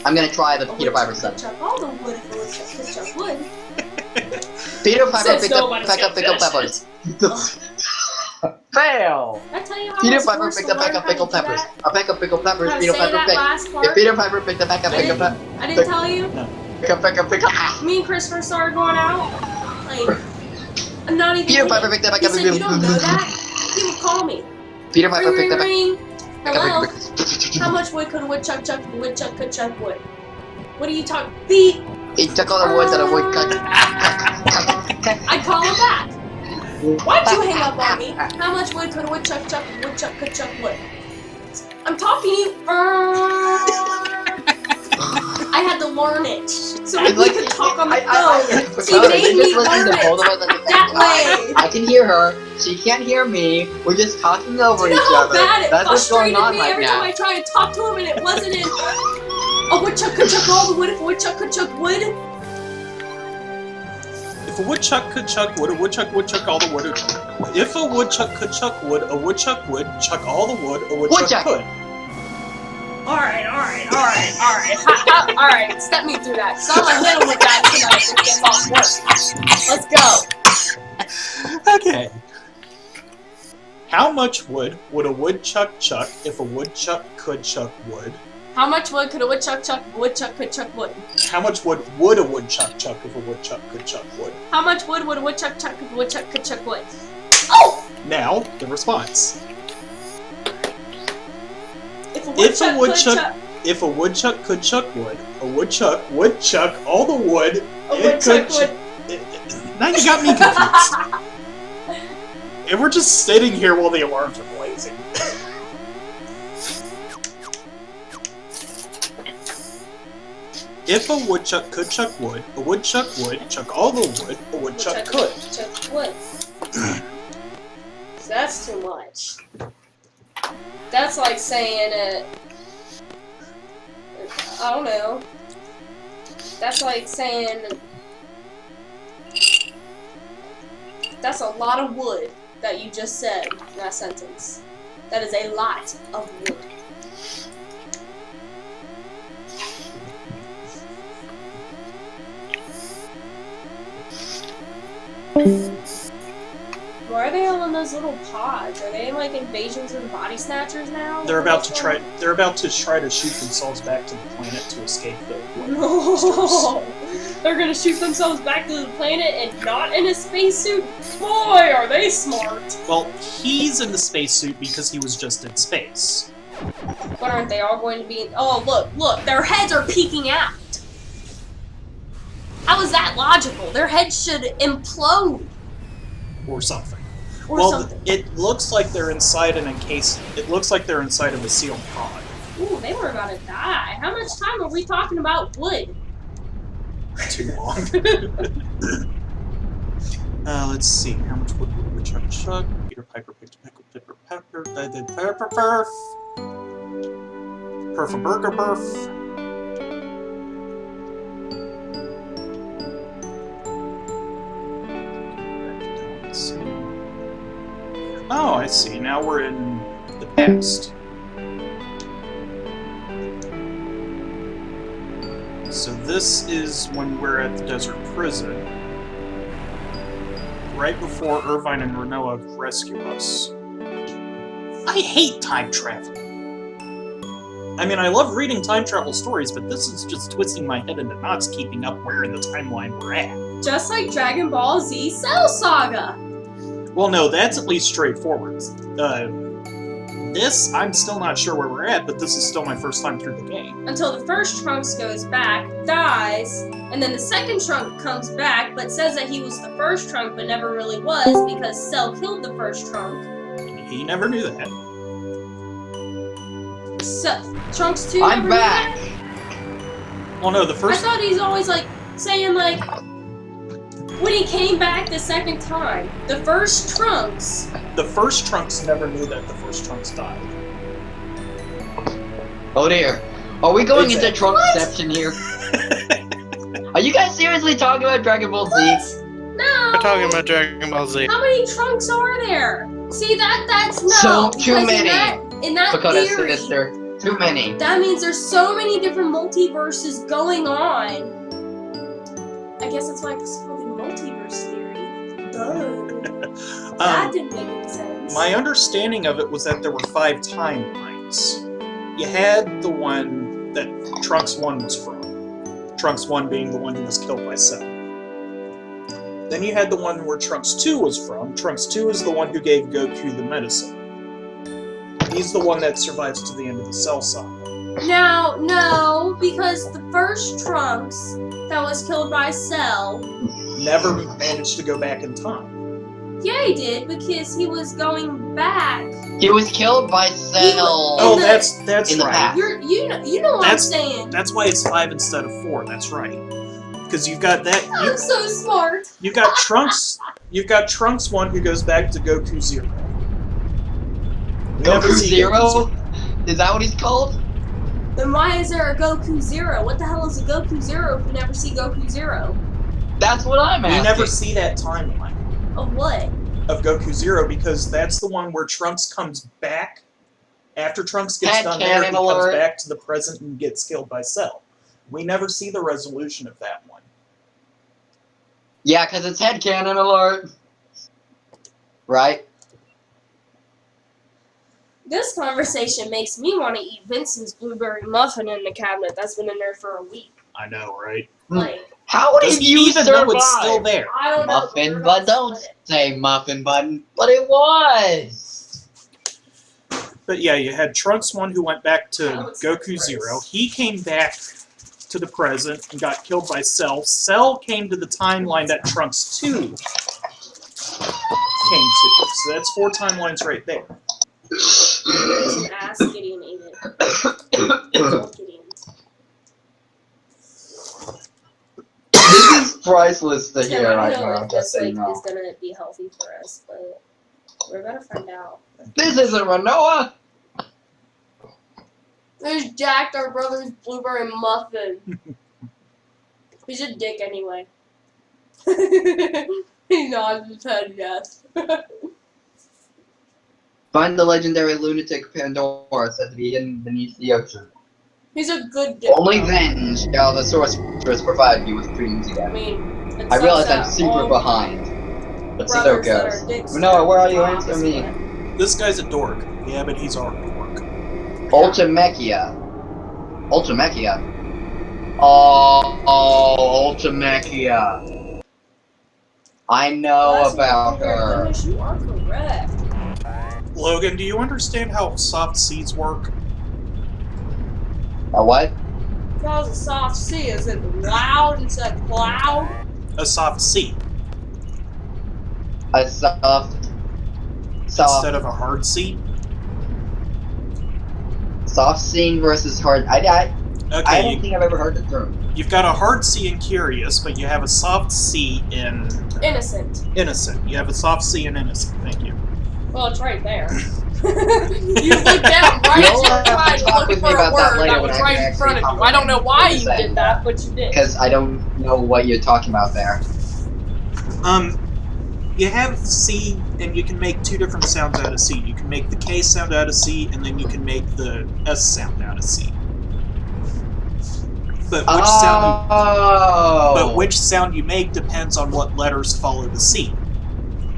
I'm gonna try the A Peter Piper woodchuck stuff. could chuck all the wood if a woodchuck could chuck wood. Peter Piper Says picked up nobody's peck of gonna pickled finish peppers. Fail! Did I tell you how Peter it's Piper forced picked to a peck learn of how to pickled do peppers. that? A peck of pickled peppers. How to Peter say Piper that picked. last If part? Peter Piper picked a peck of I pickled didn't- peppers. I didn't tell you. Peck of pickled. Me and Christopher started going out. Like, I'm not even. Peter kidding. Piper picked a peck He of said, "You don't know that." He would call me. Peter Piper Ring, picked a ring, peck ring. of Hello. pickled peppers. How much wood could a woodchuck chuck? A woodchuck could chuck wood. What are you talking? Beat. He took all the wood that a woodchuck. I call him back. Why'd you hang up on me? How much wood could a woodchuck chuck? A woodchuck could chuck wood. I'm talking to you. I had to learn it so we could talk on the phone. She made me learn it that way. I can hear her. She can't hear me. We're just talking over Do you each know how other. bad it That's what's going frustrated on me right every time now. I try to talk to him and it wasn't in a woodchuck could chuck all the wood if a woodchuck could chuck wood? If a woodchuck could chuck wood, a woodchuck would chuck all the wood. If a woodchuck could chuck wood, a woodchuck would chuck all the wood a woodchuck Woodchuck. could. Alright. Alright, step me through that. So I'm gonna hit him with that tonight if he gets off work. Let's go. How much wood would a woodchuck chuck if a woodchuck could chuck wood? How much wood could a woodchuck chuck if a woodchuck could chuck wood? How much wood would a woodchuck chuck if a woodchuck could chuck wood? How much wood would a woodchuck chuck if a woodchuck could chuck wood? Oh! Now, the response. If a woodchuck could chuck... If a woodchuck could chuck wood, a woodchuck would chuck all the wood A it woodchuck could would... Now you got me confused. And we're just sitting here while the alarms are blazing. If a woodchuck could chuck wood, a woodchuck would chuck all the wood a woodchuck could. Chuck wood. That's too much. That's like saying I don't know. That's like saying that's a lot of wood that you just said in that sentence. That is a lot of wood. Why are they all in those little pods? Are they like invasions of the body snatchers now? They're about to try to shoot themselves back to the planet to escape the No! They're gonna shoot themselves back to the planet and not in a spacesuit? Boy, are they smart! Well, he's in the spacesuit because he was just in space. But aren't they all going to be... Oh, look, their heads are peeking out! How is that logical? Their heads should implode! Or something. Or Well, something. it looks like they're inside an encased... It looks like they're inside of a sealed pod. Ooh, they were about to die. How much time are we talking about wood? Too long. Let's see. How much wood would woodchuck chuck? Peter Piper picked a pickle, pepper, pepper, pepper, perf. Perf a burger, perf. Oh, I see. Now we're in the past. So this is when we're at the desert prison. Right before Irvine and Renoa rescue us. I hate time travel. I mean, I love reading time travel stories, but this is just twisting my head into knots keeping up where in the timeline we're at. Just like Dragon Ball Z Cell Saga! Well, no, that's at least straightforward. This, I'm still not sure where we're at, but this is still my first time through the game. Until the first Trunks goes back, dies, and then the second Trunk comes back, but says that he was the first Trunk, but never really was, because Cell killed the first Trunk. He never knew that. So, Trunks 2 I'm never back. knew that? Well, no, the I first... thought he's always, like, saying, like, when he came back the second time, the first Trunks... The first Trunks never knew that the first Trunks died. Oh dear. Are we going into Exactly. Trunkception here? Are you guys seriously talking about Dragon Ball Z? What? No! We're talking about Dragon Ball Z. How many Trunks are there? See, that's no. So, too because many. In that Because theory, sinister. Too many. that means there's so many different multiverses going on. I guess that's why it's called the multiverse theory. Duh. That didn't make any sense. My understanding of it was that there were 5 timelines. You had the one that Trunks 1 was from. Trunks 1 being the one who was killed by Cell. Then you had the one where Trunks 2 was from. Trunks 2 is the one who gave Goku the medicine. He's the one that survives to the end of the Cell saga. Now, no, because the first Trunks that was killed by Cell, Never managed to go back in time. yeah, he did, because he was going back. He was killed by Cell. Oh, the- that's in the right. past. You know what I'm saying. That's why it's 5 instead of 4. That's right. Because you've got that. I'm so smart. You've got Trunks. You've got Trunks 1 who goes back to Goku 0. We never Goku see Zero? Is that what he's called? Then why is there a Goku Zero? What the hell is a Goku Zero if we never see Goku Zero? That's what I'm We asking. never see that timeline Of what? of Goku 0 because that's the one where Trunks comes back. After Trunks gets Head done there, he cannon comes alert. back to the present and gets killed by Cell. We never see the resolution of that one. Yeah, because it's headcanon alert. Right? This conversation makes me want to eat Vincent's blueberry muffin in the cabinet that's been in there for a week. I know, right? Like, How Does did he you even survive? know it's still there? I don't know. Muffin, but don't say muffin button. But it was. But yeah, you had Trunks 1 who went back to That looks Goku gross. 0. He came back to the present and got killed by Cell. Cell came to the timeline that Trunks 2 came to. So that's 4 timelines right there. Some ass Gideon ate it. It's all Gideon's. This is priceless to Tim, hear I right don't know now, if just this so you know. is gonna be healthy for us, but we're gonna find out. This isn't Renoa! There's Jack, our brother's blueberry muffin. He's a dick anyway. He nods his head yes. Find the legendary lunatic Pandora said to be hidden beneath the ocean. He's a good dick. Only though. then shall the sorceress provide you with dreams I again. mean, it I realize I'm sucks that super all behind. But so it brothers that goes. are dicks Renoa, where are you? flops, Answer me. but- This guy's a dork. Yeah, but he's our dork. Ultimechia. Ultimechia. Oh, Ultimechia. I know Last about one, her. goodness, you are correct. Logan, do you understand how soft seeds work? A what? How's a soft C? Is it loud instead of cloud? A soft seed A soft instead of a hard seed? soft scene versus hard. I don't Okay, think I've ever heard the term. you've got a hard C in Curious, but you have a soft C in Innocent. Innocent. You have a soft C in Innocent. Thank you. Well, it's right there. You looked down right as you You'll were have to trying to talk look with for me a about that word later that when was I right in actually front of you. I comprehend don't know what why you're you saying did that, but you did. Because I don't know what you're talking about there. You have C, and you can make 2 different sounds out of C. You can make the K sound out of C, and then you can make the S sound out of C. But which sound you make depends on what letters follow the C.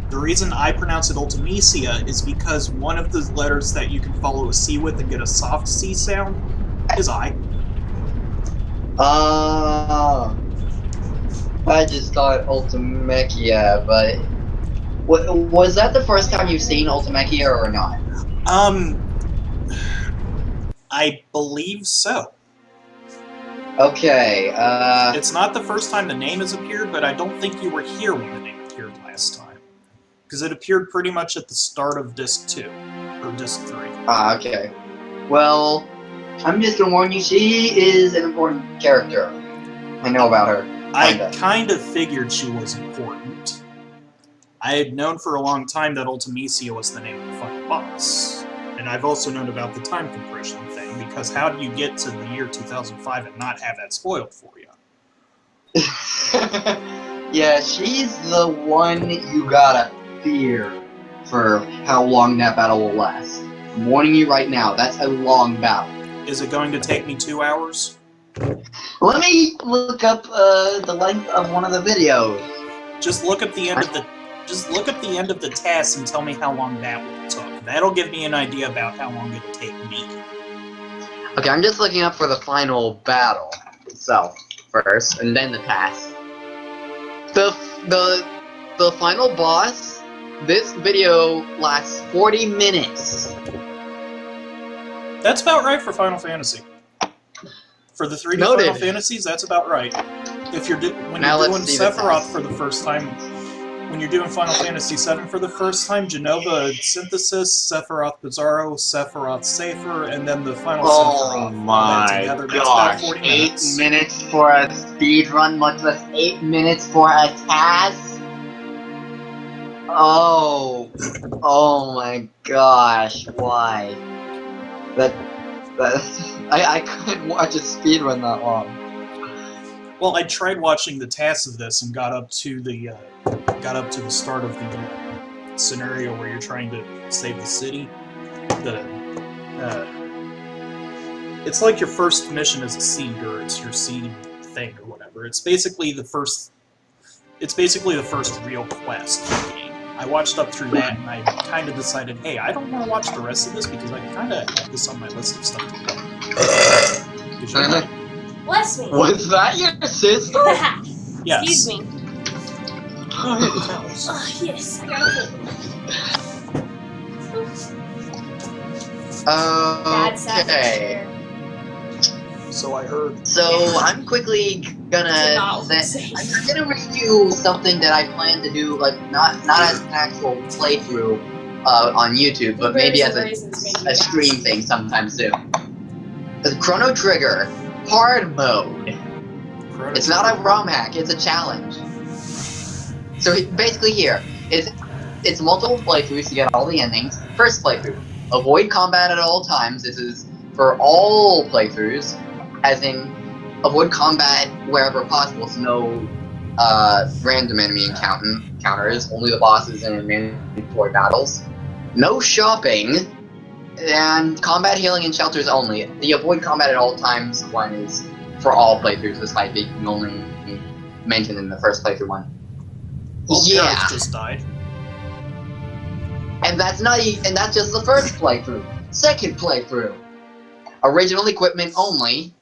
The reason I pronounce it Ultimecia is because one of the letters that you can follow a C with and get a soft C sound is I. I just thought Ultimechia, but was that the first time you've seen Ultimechia or not? I believe so. Okay, It's not the first time the name has appeared, but I don't think you were here when the name appeared last time. Because it appeared pretty much at the start of Disc 2, or Disc 3. okay. Well, I'm just gonna warn you, she is an important character. I know about her. I kind of figured she was important. I had known for a long time that Ultimecia was the name of the final boss. And I've also known about the time compression thing, because how do you get to the year 2005 and not have that spoiled for you? Yeah, she's the one you gotta fear for how long that battle will last. I'm warning you right now, that's a long battle. Is it going to take me 2 hours? Let me look up the length of one of the videos. Just look up the end of the task and tell me how long that will take. That'll give me an idea about how long it'll take me. Okay, I'm just looking up for the final battle itself first, and then the task. The final boss. This video lasts 40 minutes. That's about right for Final Fantasy. For the 3D Noted. Final Fantasies, that's about right. If you're when Now you're let's doing see the Sephiroth test. for the first time, when you're doing Final Fantasy VII for the first time, Genova Synthesis, Sephiroth Bizarro, Sephiroth Safer, and then the final Sephiroth. Oh all that my together, that's about gosh, 40 8 minutes. minutes for a speed run, much less 8 minutes for a task? Oh my gosh, why? I couldn't watch a speed run that long. Well, I tried watching the tasks of this and got up to the start of the scenario where you're trying to save the city. It's like your first mission as a seed, or it's your seed thing, or whatever. It's basically the first real quest in the game. I watched up through that, and I kind of decided, hey, I don't want to watch the rest of this because I kind of have this on my list of stuff to play. 'Cause you're right. Bless me. Was that your sister? Yes. Excuse me. Oh, hey, the towels. Yes, I gotta hold them. Bad sat in the Okay. chair. So I heard. So I'm quickly gonna Not say, I'm gonna review something that I plan to do, like not as an actual playthrough on YouTube, but maybe as a stream thing sometime soon. The Chrono Trigger hard mode. It's not a ROM hack; it's a challenge. So basically, here it's multiple playthroughs to get all the endings. First playthrough: avoid combat at all times. This is for all playthroughs, as in avoid combat wherever possible. So no random enemy encounters, only the bosses and mandatory battles. No shopping, and combat healing and shelters only. The avoid combat at all times one is for all playthroughs, despite being only mentioned in the first playthrough one. Well, Yeah, Gareth just died. and that's just the first playthrough. Second playthrough, original equipment only.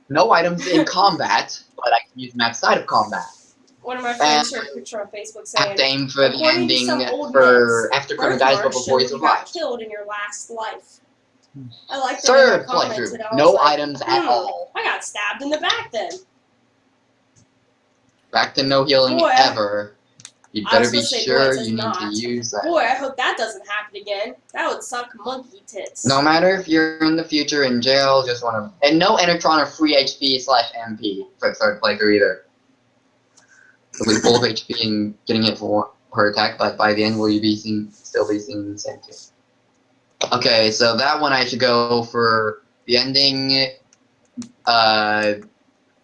No items in combat, but I can use them outside of combat. One of my friends shared a picture on Facebook Have saying, to aim for the according to ending some old for myths, after Chrono dies, but birthmarks before show he you got survives. killed in your last life. I like that. Third I commented, playthrough, I was no like, items at all. I got stabbed in the back then. Back to no healing Boy, ever. You I was better be supposed to say sure boy, it says you need not. to use that. Boy, I hope that doesn't happen again. That would suck monkey tits. No matter if you're in the future in jail, just want to, and no Endertron or free HP/MP for the third playthrough either. So with full of HP and getting hit for her attack, but by the end will you be still be seeing the same thing? Okay, so that one I should go for the ending.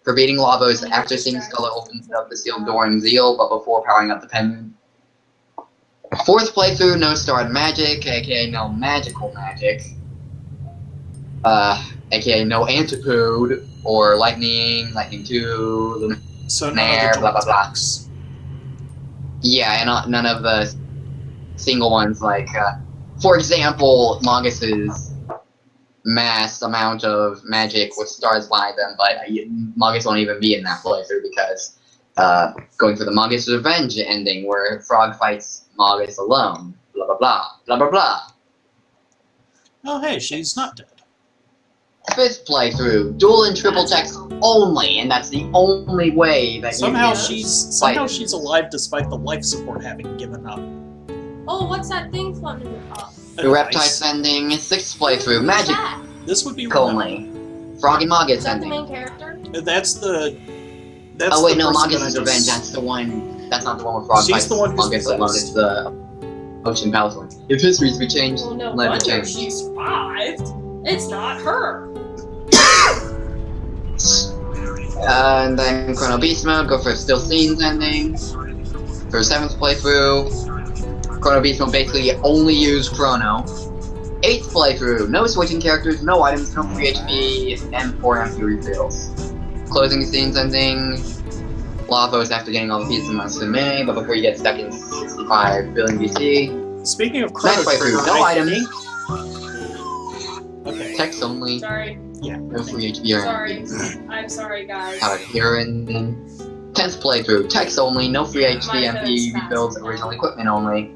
For beating Lavos after seeing Skull opens up the sealed door in Zeal, but before powering up the pen. Fourth playthrough, no starred magic, aka no magical magic. Aka no antipode, or lightning 2, So none Nair, of the blah blah blah. attacks. Yeah, and none of the single ones, like, for example, Mogus's mass amount of magic with stars by them, but Mogus won't even be in that playthrough because going for the Mogus Revenge ending where Frog fights Mogus alone. Blah blah blah. Blah blah blah. Oh, hey, she's not dead. Fifth playthrough, dual and triple text only, and that's the only way that Somehow you somehow she's alive despite the life support having given up. Oh, what's that thing floating in the top? The Reptile ending, sixth playthrough, magic Who's that? This would be only. Frog and Mogus Is that the ending. main character? That's the. Oh wait, the no, person that I Mogus's just- Revenge, that's the one, that's not the one where Frog She's fights the one who's Mogus alone, possessed. it's the Ocean Palace one. If history's be changed, Well, no let it wonder change. she survived. It's not her. And then Chrono Beast mode, go for Still Scenes ending. For 7th playthrough, Chrono Beast mode basically only use Chrono. 8th playthrough, no switching characters, no items, no free HP, and 4 MP refills. Closing scenes ending, Lavos after getting all the pieces of Matsume, but before you get stuck in 65 billion BC. Speaking of Chrono Ninth Trigger, playthrough, no I items, think- Okay. text only, Sorry. no free HP or Sorry. I'm sorry, guys. How here and then 10th playthrough, text only, no free HP, My MP phone's refills, fast. original equipment only.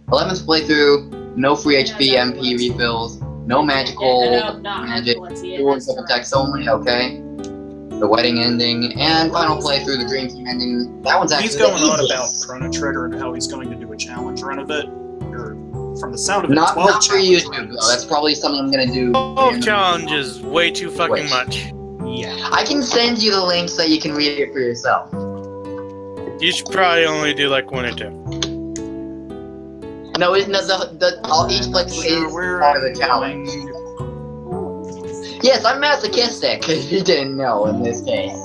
11th playthrough, no free HP, MP refills, no magical No, not magic, magical. Let's see it. dual That's double correct. text only, okay. The wedding ending, and final playthrough, the Dream Team ending. That one's actually He's going the on about easiest. Chrono Trigger and how he's going to do a challenge run of it. Or, from the sound of it, Not 12 for challenge YouTube runs. though, that's probably something I'm gonna do. 12 challenges, way too fucking Wait. much. Yeah. I can send you the link so you can read it for yourself. You should probably only do like 1 or 2. No, each playthrough Sure, is where part of I'm the challenge. going. Yes, I'm masochistic, if you didn't know in this case.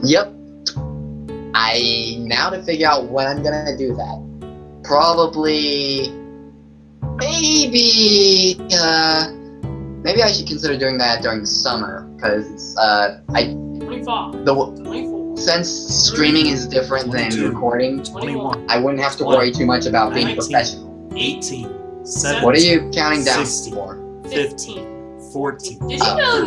Yep. Now to figure out when I'm gonna do that. Probably, maybe I should consider doing that during the summer, because it's 25. 24. Since streaming is different than 22, recording, 21, I wouldn't have to 20, worry too much about being 19, professional. 18, 17, What are you counting down 16, for? 15, 14, Did you know 13,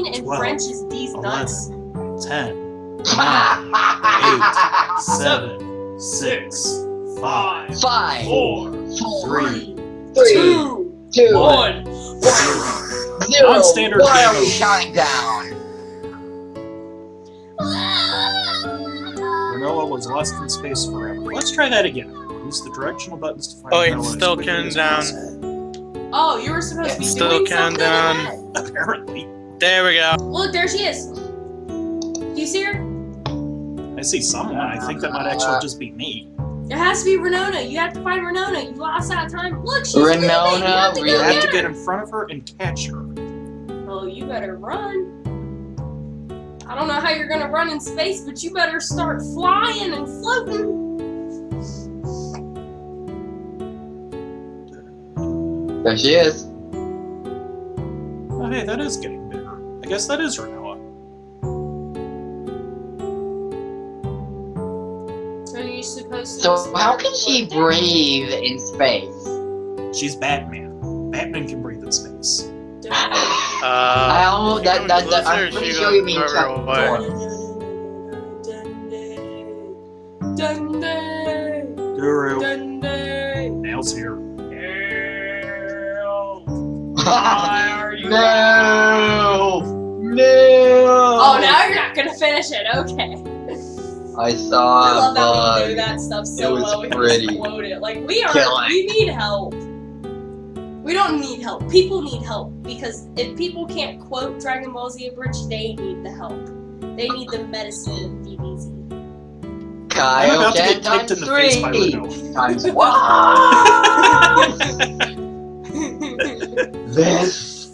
19 in 12, French is these nuts? 11, 10, 9, 8, 7, 6, 5, 5, 4, 3, 2, 2, 1. 0. Non-standard Why are we game. counting down? Granola was lost in space forever. Let's try that again. Use the directional buttons to find Oh, Granola it's as still quickly counting as down. possible. Oh, you were supposed to be Still doing counting something? down. Apparently. There we go. Look, there she is. Do you see her? I see someone. I think that might actually just be me. There has to be Renona. You have to find Renona. You lost that time. Look, she's Renona, moving. You have to You go really? have get to her. get in front of her and catch her. Oh, you better run. I don't know how you're gonna run in space, but you better start flying and floating. There she is. Oh, hey, that is getting bigger. I guess that is Granola. So you're supposed to. So how can she breathe in space? She's Batman. Batman can breathe in space. How? you coming closer, I'm or pretty she sure you going mean further Chuck away? Norris. Dundee. Guru. Dundee. Nail's here. Why are you? No! No! Oh, now you're not gonna finish it. Okay. I saw I love a how we do bug. that stuff so It was well. We can pretty. just quote it. Like we are. Killing. We need help. We don't need help. People need help because if people can't quote Dragon Ball Z Abridged, they need the help. They need the medicine of DBZ. I'm Kyle about to Ken get kicked in the face by ×3 Granola. times 1. This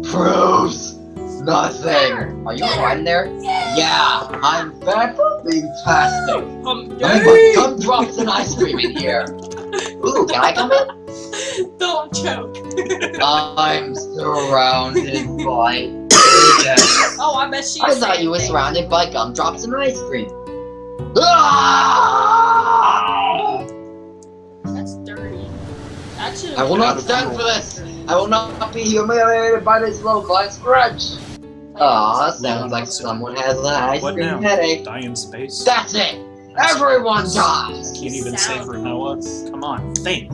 proves nothing. Are you right there? Yeah, I'm bad for being plastic. Come drop some ice cream in here. Ooh, can I come in? Don't choke. I'm surrounded by. Oh, I bet she's. I thought you were surrounded by gumdrops and ice cream. Ah! That's dirty. That should. I will not stand for this. I will not be humiliated by this low-class grudge. Aw, sounds like someone has an ice What cream now? headache. Die in space? That's it. Everyone dies. Can't even save Granola. Come on, think.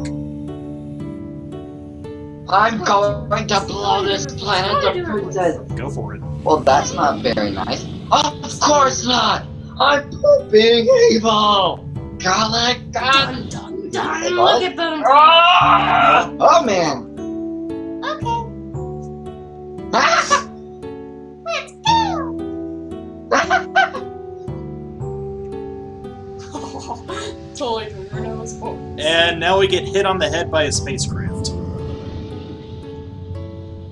I'm going to blow this planet to pieces. Go for it. Well, that's not very nice. Of course not. I'm being evil. Garlic. Dun dun dun. What? Look at them. Ah! Oh man. Okay. Ah! Let's go. Totally Renola's fault. And now we get hit on the head by a spacecraft.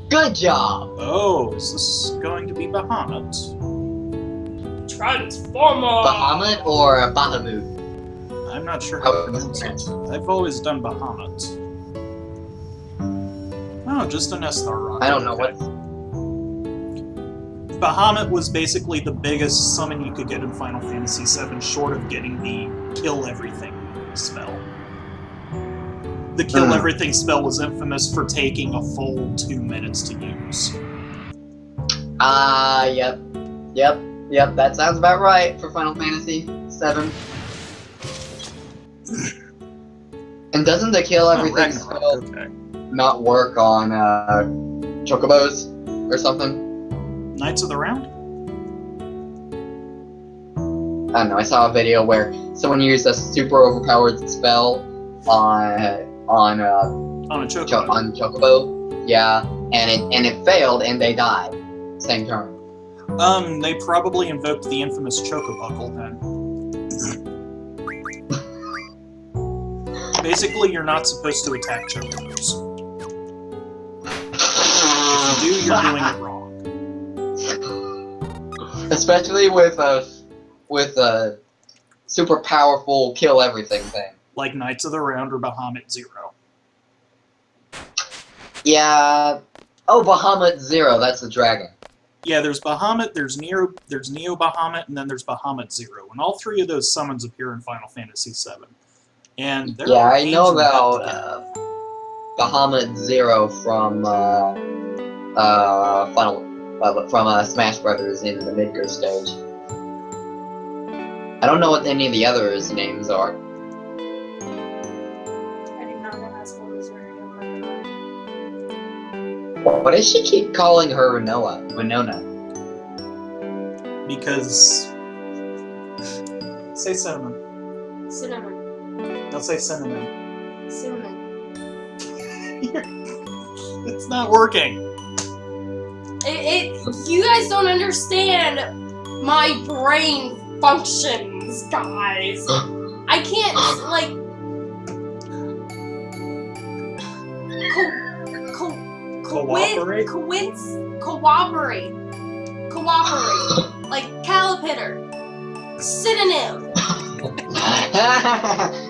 Good job. Oh, is this going to be Bahamut? Transformer. Bahamut or Bahamut? I'm not sure how to Oh, pronounce it. I've always done Bahamut. Oh, just an S-Star rocket. I don't know okay. what. Bahamut was basically the biggest summon you could get in Final Fantasy VII, short of getting the Kill Everything spell. The Kill Everything spell was infamous for taking a full 2 minutes to use. Yep, that sounds about right for Final Fantasy VII. And doesn't the kill everything Ragnarok, spell okay. not work on chocobos or something? Knights of the Round? I don't know. I saw a video where someone used a super overpowered spell on On a chocobo. on chocobo. Yeah, and it failed and they died. Same turn. They probably invoked the infamous Chocobuckle then. Basically, you're not supposed to attack chocobos. If you do, you're doing it wrong. Especially with super powerful, kill everything thing. Like Knights of the Round or Bahamut Zero. Yeah. Oh, Bahamut Zero. That's the dragon. Yeah, there's Bahamut, there's Neo Bahamut, and then there's Bahamut Zero. And all three of those summons appear in Final Fantasy VII. And they're Yeah, I know pains in the butt about to get. Bahamut Zero from Smash Brothers in the Midgar stage. I don't know what any of the others' names are. I do not know how spoilers are. Why does she keep calling her Winona? Because. Say cinnamon. Cinnamon. Don't say cinnamon. Cinnamon. It's not working. You guys don't understand my brain functions, guys. I can't, like... Cooperate? Cooperate. Like, calipitter. Synonym.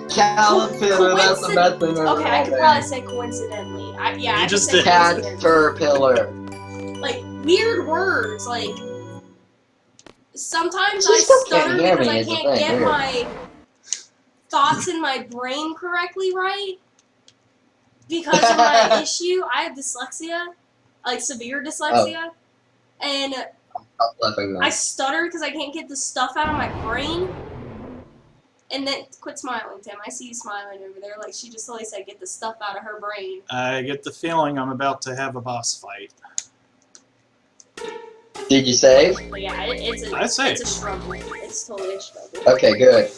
Caterpillar, that's the best thing ever. Okay, I could probably say coincidentally. I You could just say did. coincidentally. Caterpillar. Like, weird words, like... Sometimes She I still can't stutter hear because me, I is the can't thing, get weird. my thoughts in my brain correctly right. Because of my issue, I have dyslexia, like severe dyslexia, and Stop laughing now. I stutter because I can't get the stuff out of my brain. And then, quit smiling, Tim. I see you smiling over there. Like, she just totally said, get the stuff out of her brain. I get the feeling I'm about to have a boss fight. Did you save? But yeah, it's I saved. a struggle. It's totally a struggle. Okay, good.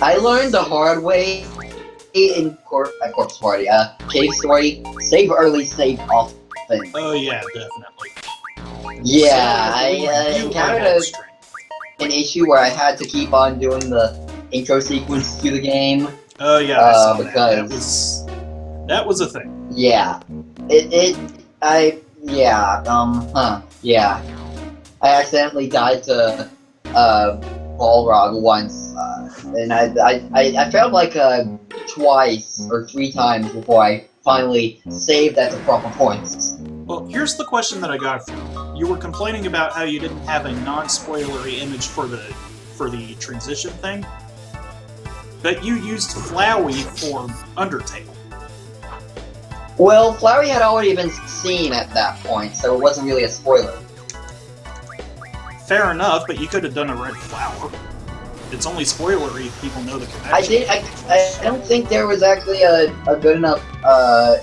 I learned the hard way in Corpse Party. Cave Story, save early, save often. Oh yeah, definitely. Yeah, So, I you encountered have strength. an issue where I had to keep on doing the intro sequence to the game. Oh yeah, I saw because- that was a thing. Yeah. Yeah. I accidentally died to, Balrog once, and I failed like, twice or 3 times before I finally saved at the proper points. Well, here's the question that I got for you. You were complaining about how you didn't have a non-spoilery image for the transition thing, but you used Flowey for Undertale. Well, Flowey had already been seen at that point, so it wasn't really a spoiler. Fair enough, but you could have done a red flower. It's only spoilery if people know the connection. I don't think there was actually a good enough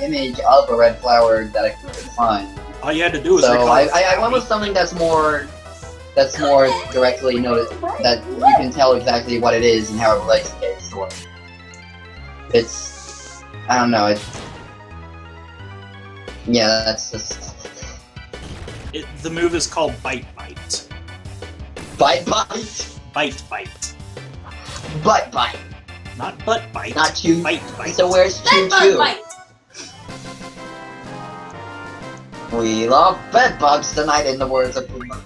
image of a red flower that I could find. All you had to do was So recall I went with something that's more directly noticed, that you can tell exactly what it is and how it relates to the story. It's, I don't know, yeah, that's just the move is called Bite Bite. bite. Bite Bite. Butt bite. Not butt bite. Not chew. Bite Bite. So where's Choo Bed bug Choo? bite. We love bed bugs tonight, in the words of Puma.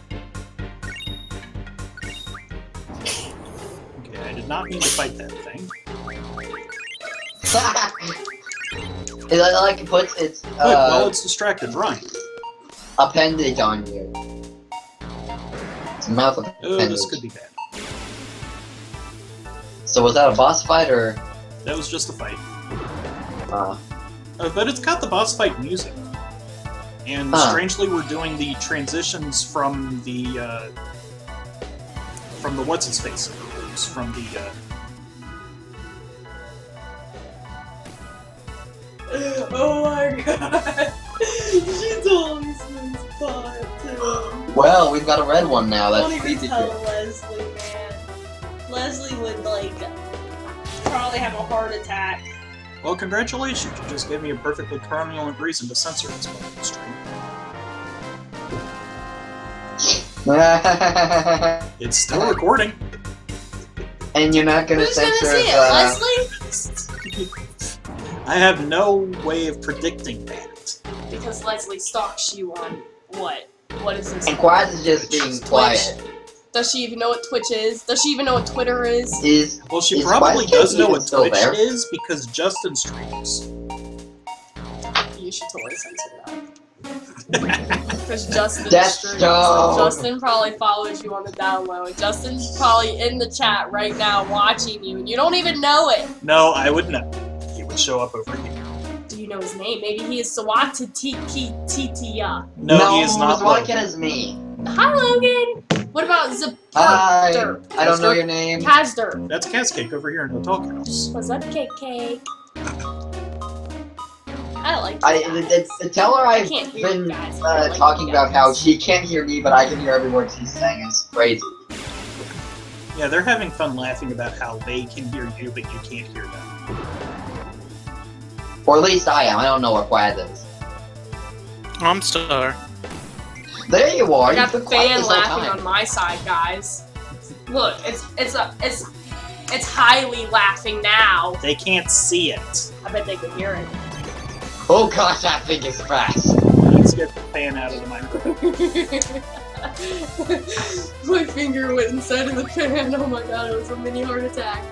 Okay, I did not mean to fight that thing. It like puts its Good, well, it's distracted. Run. appendage on you. It's a mouth Oh, appendage. this could be bad. So was that a boss fight or? That was just a fight. Uh, But it's got the boss fight music. And strangely, we're doing the transitions from the what's his face moves, from the Oh my god. She told me some spot too. well, we've got a red one now. Don't That's even easy tell to. Leslie, man. Leslie would, like, probably have a heart attack. Well, congratulations, you just gave me a perfectly cromulent reason to censor this fucking stream. It's still recording. And you're not gonna Who's gonna censor see it? Leslie? I have no way of predicting that. Because Leslie stalks you on what? What is this? And Quaz is just being Twitch. quiet. Does she even know what Twitch is? Does she even know what Twitter is? Well, she Is probably does know what still Twitch there? is because Justin streams. You should totally censor that. Because Justin Death streams. Stone. Justin probably follows you on the download. Justin's probably in the chat right now watching you, and you don't even know it. No, I would know. He would show up over here. Do you know his name? Maybe he is Sawatititia. No, he is not. Logan is me. Hi, Logan. What about Zip? Hi. Derp? I don't know your name. Kazderp. That's Cat's Cake over here in the talk house. What's up, Cake? I like that. Tell her I've can't hear you been guys, but I like talking you about guys. how she can't hear me, but I can hear every word she's saying. It's crazy. Yeah, they're having fun laughing about how they can hear you, but you can't hear them. Or at least I am. I don't know what Quad is. I'm Star. There you are. I got the You've been quiet fan this whole laughing time. on my side, guys. Look, it's highly laughing now. They can't see it. I bet they can hear it. Oh gosh, that thing is fast. Let's get the fan out of the microphone. My finger went inside of the fan. Oh my god, it was a mini heart attack.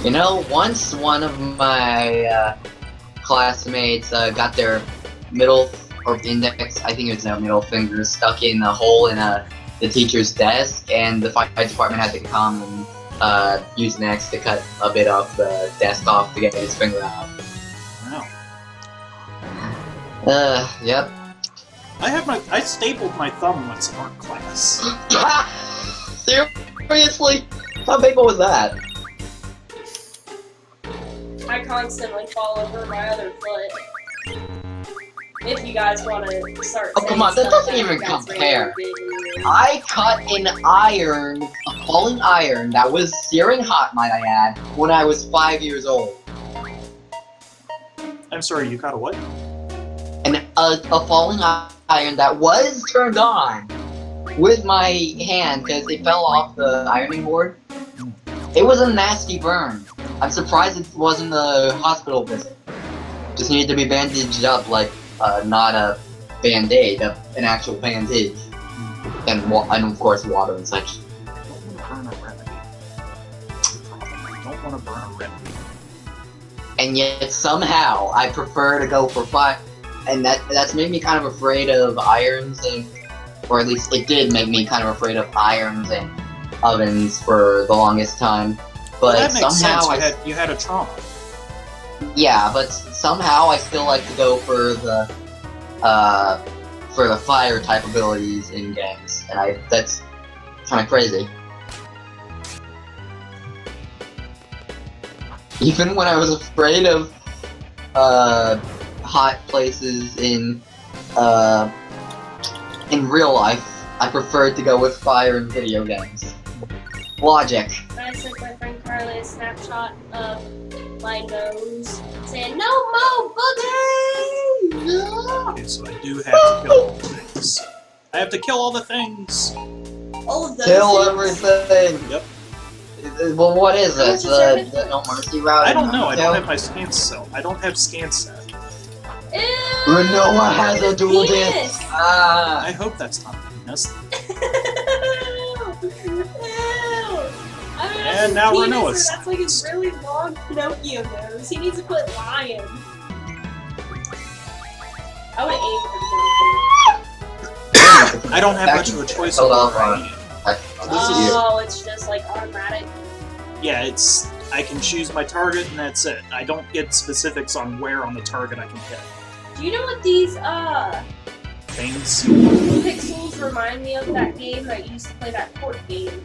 You know, once one of my classmates got their middle or index, I think it was their middle finger, stuck in a hole in the teacher's desk, and the fire department had to come and use an axe to cut a bit of the desk off to get his finger out. Wow. Yep. I stapled my thumb once in art class. Seriously? How big was that? I constantly fall over my other foot. If you guys want to start Oh, come on, that doesn't even compare. I cut an iron, a falling iron, that was searing hot, might I add, when I was 5 years old. I'm sorry, you got a what? A falling iron that was turned on with my hand because it fell off the ironing board. It was a nasty burn. I'm surprised it wasn't a hospital visit. Just needed to be bandaged up, like not a band-aid, an actual bandage, and of course water and such. Don't want to burn a remedy. And yet somehow I prefer to go for fire, and that's made me kind of afraid of irons, or at least it did make me kind of afraid of irons and ovens for the longest time. But Well, that makes somehow sense. You had a trauma. yeah, but somehow I still like to go for the fire type abilities in games, and that's kind of crazy. Even when I was afraid of hot places in real life, I preferred to go with fire in video games. Logic. I sent my friend Carly a snapshot of my nose saying, "No more boogies!" Okay, so I do have to kill all the things. I have to kill all the things. All of those Kill things. everything! Yep. Well, what is this? How much is The No Mercy route? I don't know. I don't No. have my scan cell. I don't have scan set. Ew, Renoa has a dual penis. disc! Ah! I hope that's not a penis. And now Renoa's That's like his really long Pinocchio nose. He needs to quit lying. I would aim for I don't have much of a choice Hold over on. where I am. This is you. Oh, it's just like automatic. Yeah, I can choose my target and that's it. I don't get specifics on where on the target I can hit. Do you know what these Things. pixels remind me of? That game that you used to play, that court game.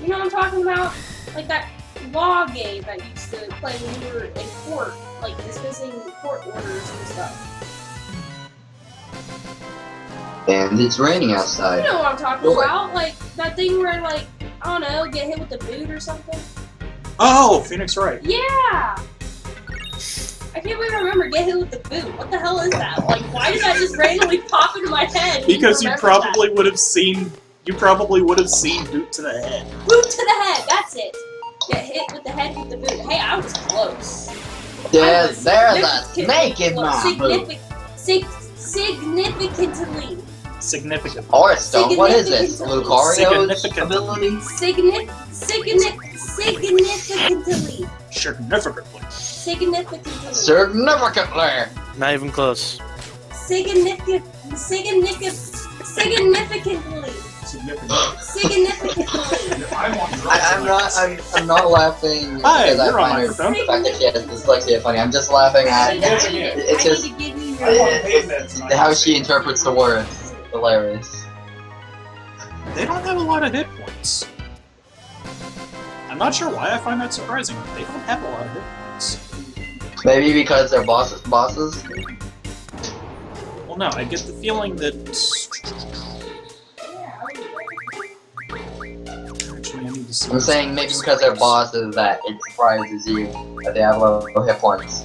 You know what I'm talking about? Like that law game that you used to play when you were in court, like dismissing court orders and stuff. And it's raining You outside. know what I'm talking What? about? Like that thing where, like, I don't know, get hit with the boot or something. Oh, Phoenix Wright. Yeah. I can't even remember get hit with the boot. What the hell is that? Like, why did that just randomly pop into my head? Because you remember probably would have seen. You probably would have seen Boot to the head. that. Boot to the head. That's it. Get hit with the head with the boot. Hey, I was close. There's a snake in my boot. Significantly. Significant. Hearthstone, what is this? Significantly. Lucario's Significant. ability? Significantly. Significantly. Significantly. Significantly! Not even close. Significantly. I'm not laughing Hi, because I you're on find her, microphone. the fact that she has dyslexia funny. I'm just laughing at it's just how she interprets the words. Hilarious. They don't have a lot of hit points. I'm not sure why I find that surprising. They don't have a lot of hit points. Maybe because they're bosses. Well, no, I get the feeling that... Actually, I need to see... I'm saying maybe because they're bosses that it surprises you that they have low hit points.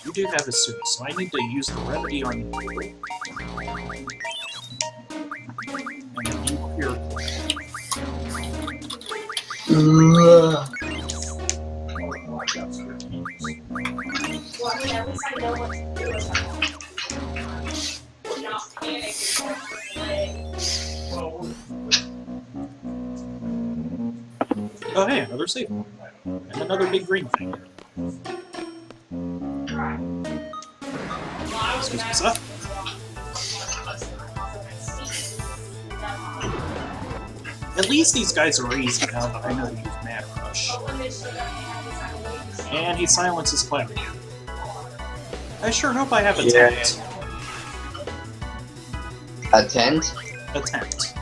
You do have a suit, so I need to use the remedy on you. And then you here. Well, I mean, at least I know what to do with them. Not panic Oh, hey, another save. And another big green thing. Excuse me, sir. At least these guys are easy now that I know to use Mad Rush. And he silences Cloud again. I sure hope I have a tent. A tent? A tent.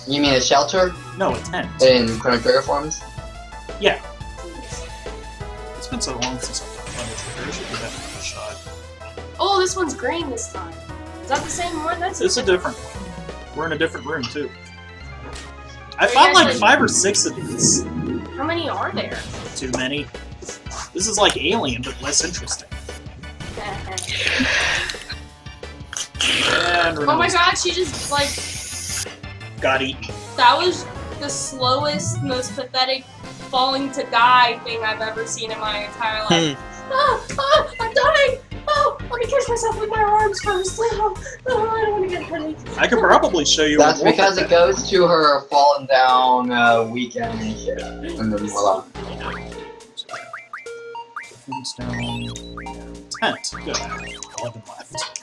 You mean a shelter? No, a tent. In Chrono Trigger forms? Yeah. It's been so long since I've done Chrono Trigger, I should give that another shot. Oh, this one's green this time. Is that the same one? That's It's a different one. We're in a different room, too. I Are you found guys like like- 5 or 6 of these. How many are there? Too many. This is like Alien, but less interesting. And Oh my god, she just, like, got eaten. that was the slowest, most pathetic falling to die thing I've ever seen in my entire life. I'm dying! Oh, let me catch myself with my arms first. Oh, I don't want to get hurt. I could probably show you. That's a more because it pathetic- goes to her fallen down weak animation. And then voila. Tombstone. Tent. Good. 11 left.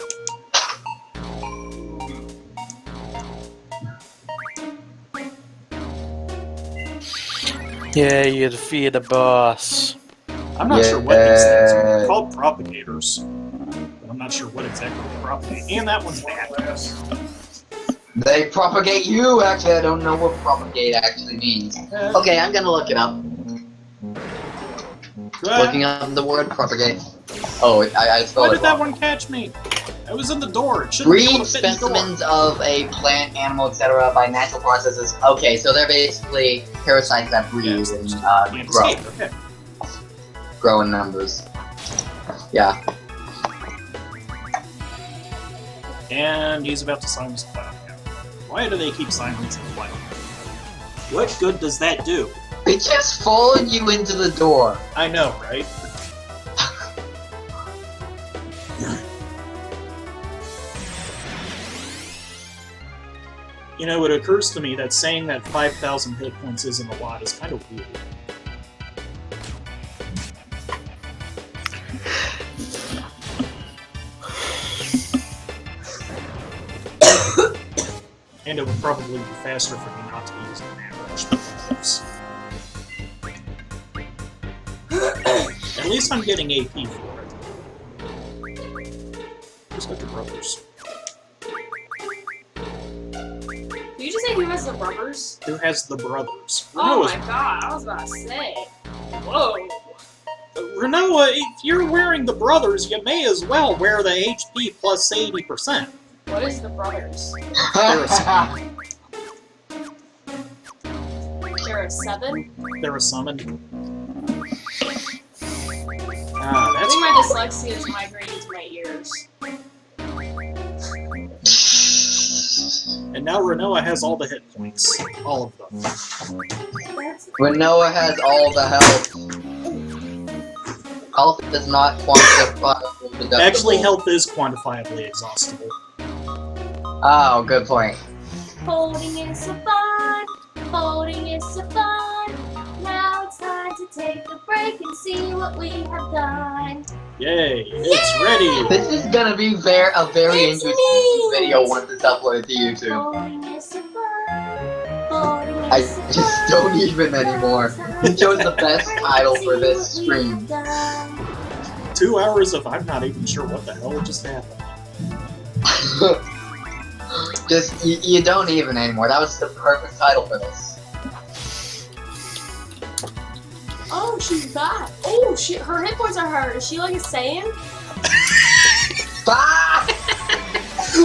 Yeah, you defeated a boss. I'm not sure what these things are. They're called propagators. But I'm not sure what exactly they propagate. And that one's bad. They propagate you, actually. I don't know what propagate actually means. Okay, I'm gonna look it up. Looking up the word propagate. Oh, I spelled Why it did that wrong. one catch me? I was in the door. It shouldn't be able Breed to fit in the door. specimens of a plant, animal, etc. by natural processes. Okay, so they're basically parasites that breed and Can't grow. escape. Okay. Grow in numbers. Yeah. And he's about to silence Cloud again. Why do they keep silencing Cloud? What good does that do? It just followed you into the door. I know, right? You know, it occurs to me that saying that 5,000 hit points isn't a lot is kind of weird. And it would probably be faster for me not to be using Mad Rush themselves. At least I'm getting AP for it. Who's got the brothers? Did you just say who has the rubbers? Who has the brothers? Oh Renoa's- my god, I was about to say. Whoa. Renoa, if you're wearing the brothers, you may as well wear the HP plus 80%. What is the brothers? They're a 7. They're a 7? They're a summon. I That's think my dyslexia is migrating to my ears. And now Renoa has all the hit points. All of them. When Noah has all the health. Health is not quantifiable deductible. Actually, health is quantifiably exhaustible. Oh, good point. Folding is so fun. Folding is so fun. Now it's time to take a break and see what we have done. Yay, it's ready! This is gonna be a very It's interesting neat. video once it's uploaded to YouTube. Folding is so fun. Folding I is so just fun. don't even anymore. You chose the best title for this stream. 2 hours of I'm not even sure what the hell just happened. Just, you don't even anymore. That was the perfect title for this. Oh, she's back. Oh, shit, her hit points are hurt. Is she like a Saiyan? Ah!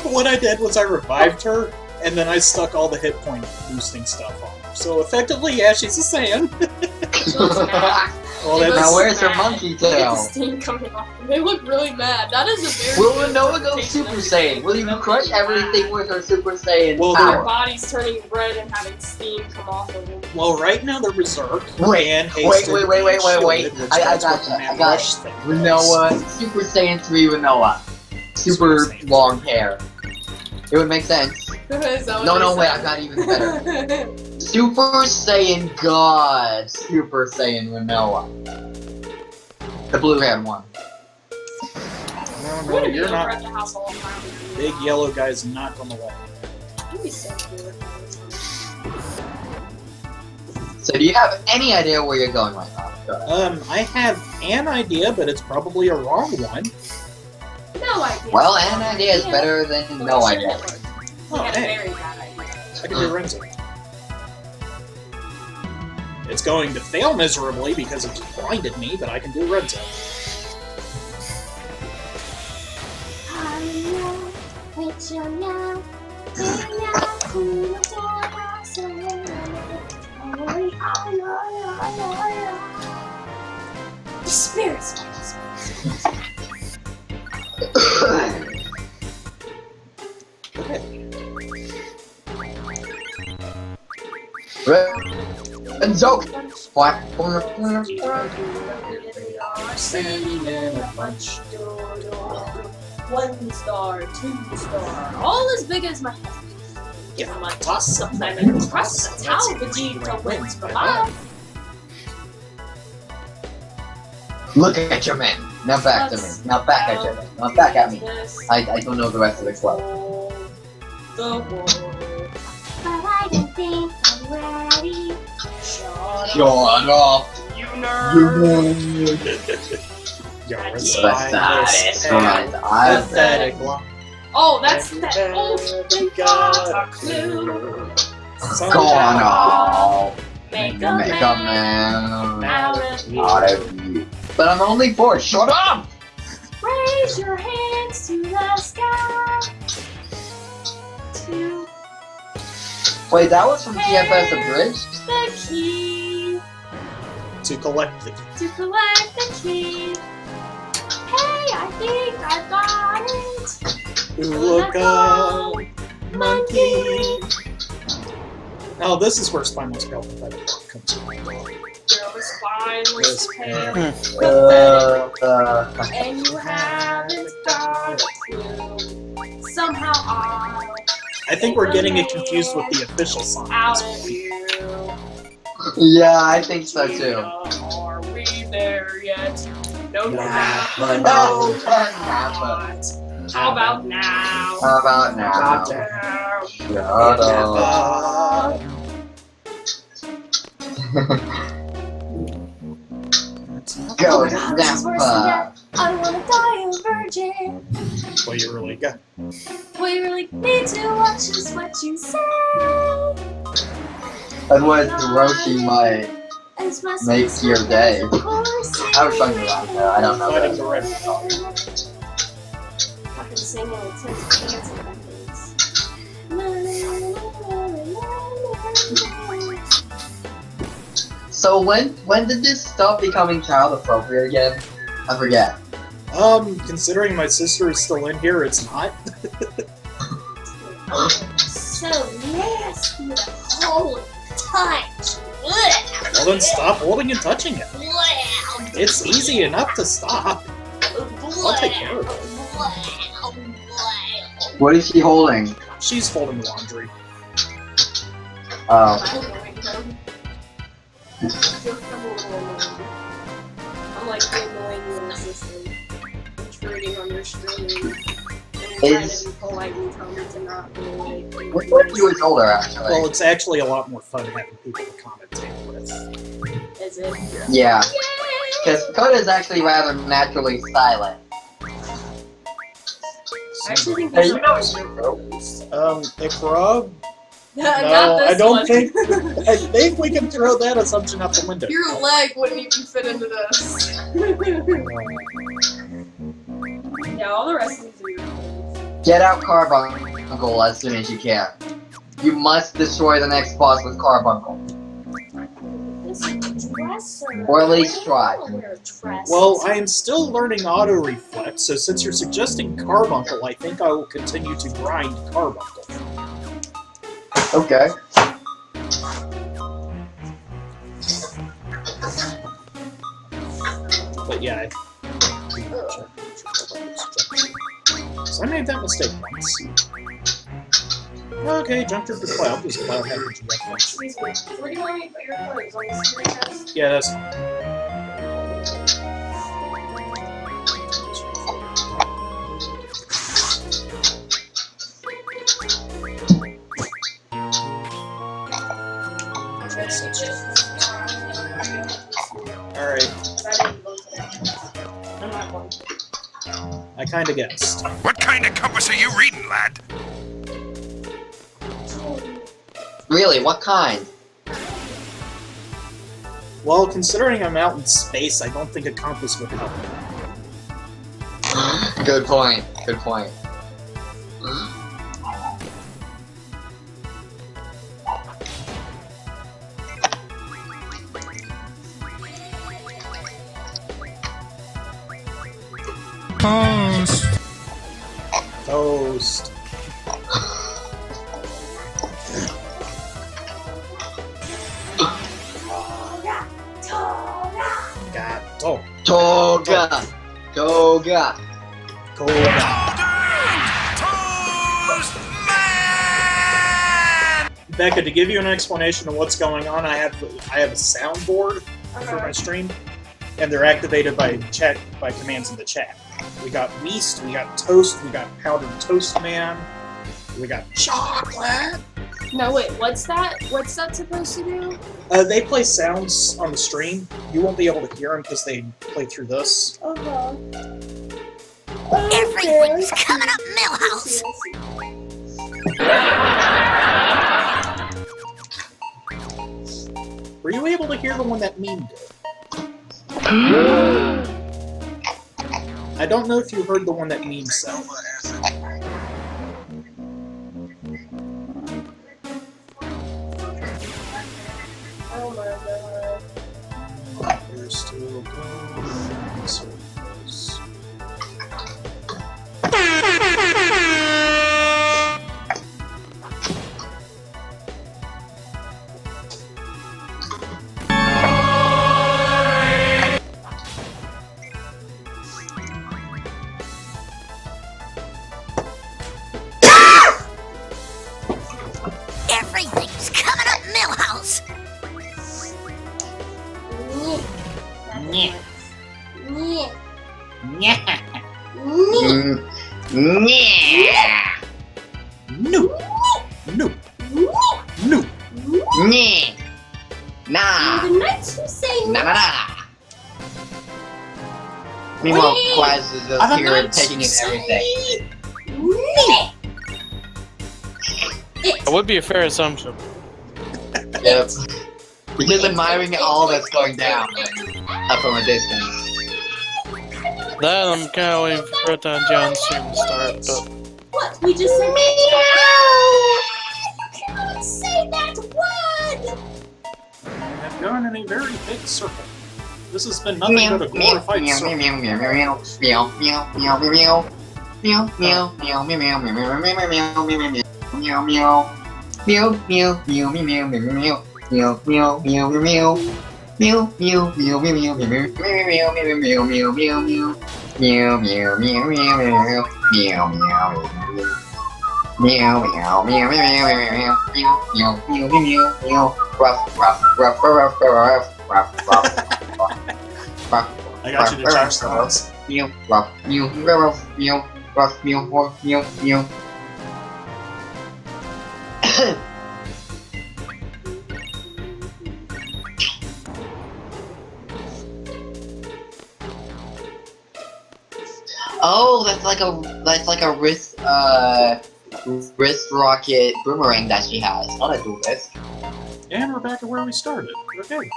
What I did was I revived her, and then I stuck all the hit point boosting stuff on her. So effectively, yeah, she's a Saiyan. She looks mad. Well, It that's, Now looks where's her mad. monkey Look at the tail? steam coming off. They look really mad. That is a very Will good Manoa go representation Super of Saiyan? Will you crush everything with her Super Saiyan Well, Their power? body's turning red and having steam come off of them. well, right now they're berserk. Wait, and wait, hasted wait, wait, wait, and wait, wait. shielded, which I that's got what the you, Mad I got Rush thing does. Manoa, Super Saiyan 3 Manoa. Super Saiyan. long hair. It would make sense. Is that what No, they no, wait, said? I got even better. Super Saiyan God, Super Saiyan Manoa. The blue-haired one. No, I'm no, gonna be you're over not. at the house all the time. Big yellow guy's not on the wall. You'd be so cute. So do you have any idea where you're going right now? Go ahead. I have an idea, but it's probably a wrong one. No idea. Well, an idea is better than no idea. Oh, You had a hey, very bad idea. I can do Renzo. It's going to fail miserably because it just blinded me, but I can do Renzo. Spirits. And Zoke! What? Standing in a bunch. 1 star, 2 star, all as big as my head. Give him a toss, sometime in the press. That's how Vegeta wins for life. Look at your man. Now back to me. Now back at you. Now back at me. I don't know the rest of the club. The world. But I don't think I'm ready. Shut up. You nerd. You're a That's spineless right. and pathetic lie. Oh, that's that. Oh, they got a clue. Go on, oh. Make Make a a man man out of you. out of you. But I'm only 4. Shut up! Raise your hands to the sky. To Wait, that was from TFS Abridged? the key. To collect the key. To collect the key. Hey, I think I've got it. Look up, monkey. Oh, this is where spineless pale pathetic lie comes in. You're a spineless tail, and you haven't got a clue. Somehow I think we're getting it confused with the official song. out of you. Yeah, I think so too. Are we there yet? No, No, no, no, not. no. How about now? How about now? Shut up. Go, This is worse than Zappa. that. I don't wanna die a virgin. Well, you really got. We really need to watch just what you say. That was Hiroshi might It's my make your day. of course I was fucking around there. I don't know Fighting the that. red. I've been singing with Tim's dancing methods. So when did this stop becoming child appropriate again? I forget. Considering my sister is still in here, it's not. So nasty to hold, touch. Well, then stop holding and touching it. It's easy enough to stop. I'll take care of it. What is she holding? She's folding laundry. Oh. I'm like the annoying little assistant, intruding on your stream, and trying Is- to be polite and tell me to not be like. What you was older, actually? Well, it's actually a lot more fun having people to commentate with. Is it? Yeah. Because Coda is actually rather naturally silent. I actually think Hey, these you are know- awesome. Ikra? Not No, this I don't one. think. I think we can throw that assumption out the window. Your leg wouldn't even fit into this. Yeah, all the rest of these are your friends. Get out Carbuncle as soon as you can. You must destroy the next boss with Carbuncle. This dresser. Or at least try. I don't wear dresses. Well, I am still learning auto reflex, so since you're suggesting Carbuncle, I think I will continue to grind Carbuncle. Okay. But yeah, so I made that mistake once. Okay, jump through the cloud. Does cloud have a GF? Excuse me. Where do you want me to put your clothes? On the screen test? Yeah, that's fine. Alright, I'm not one. I kinda guessed. What kind of compass are you reading, lad? Really, what kind? Well, considering I'm out in space, I don't think a compass would help. Good point. Good point. Toast. Gato. Toga! Toga! Koga. Toast Man! Becca, to give you an explanation of what's going on, I have a soundboard for my stream, and they're activated by commands in the chat. We got Weast, we got Toast, we got Powdered Toast Man, we got Chocolate. No, wait, what's that? What's that supposed to do? They play sounds on the stream. You won't be able to hear them because they play through this. Uh-huh. Everything's coming up, Millhouse. Were you able to hear the one that meme did? I don't know if you heard the one that meme said. Oh my god. We're still going. So close. Everything's coming up, Millhouse. Yeah. Yeah. No! No! No! Yeah. Nah. The next you say Nah, nah, nah. Meanwhile, Quaz is just here and taking in everything. That would be a fair assumption. Yep. You're just admiring all that's going down up from a distance. That I'm kind of waiting for Proton John's stream to start, but What? We just said meow! You cannot say that word! I have gone in a very big circle. This has been nothing but a glorified circle. Meow meow meow meow meow meow meow meow meow meow meow meow meow meow meow meow ruff ruff ruff ruff ruff ruff ruff. I got you to change the voice. Meow ruff meow ruff meow ruff meow ruff meow meow. Oh, that's like a wrist rocket boomerang that she has. Not a dual disc. And we're back to where we started. Okay.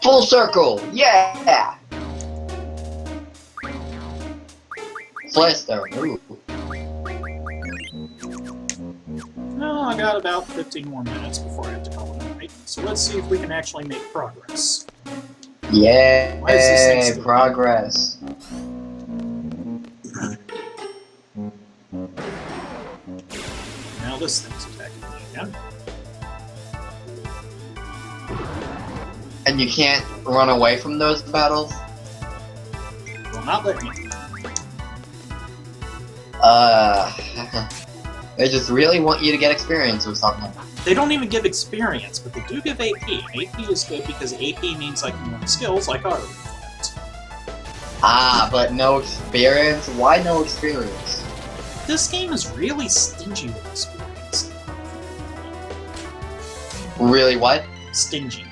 Full circle, yeah. Flister, ooh. Well, I got about 15 more minutes before I have to call it a night. So let's see if we can actually make progress. Yeah, Why is this thing still progress. Now this thing's attacking me again. And you can't run away from those battles? Will not let me. They just really want you to get experience or something. They don't even give experience, but they do give AP. AP is good because AP means I can learn skills like auto reflect. Ah, but no experience? Why no experience? This game is really stingy with experience. Really, what? Stingy.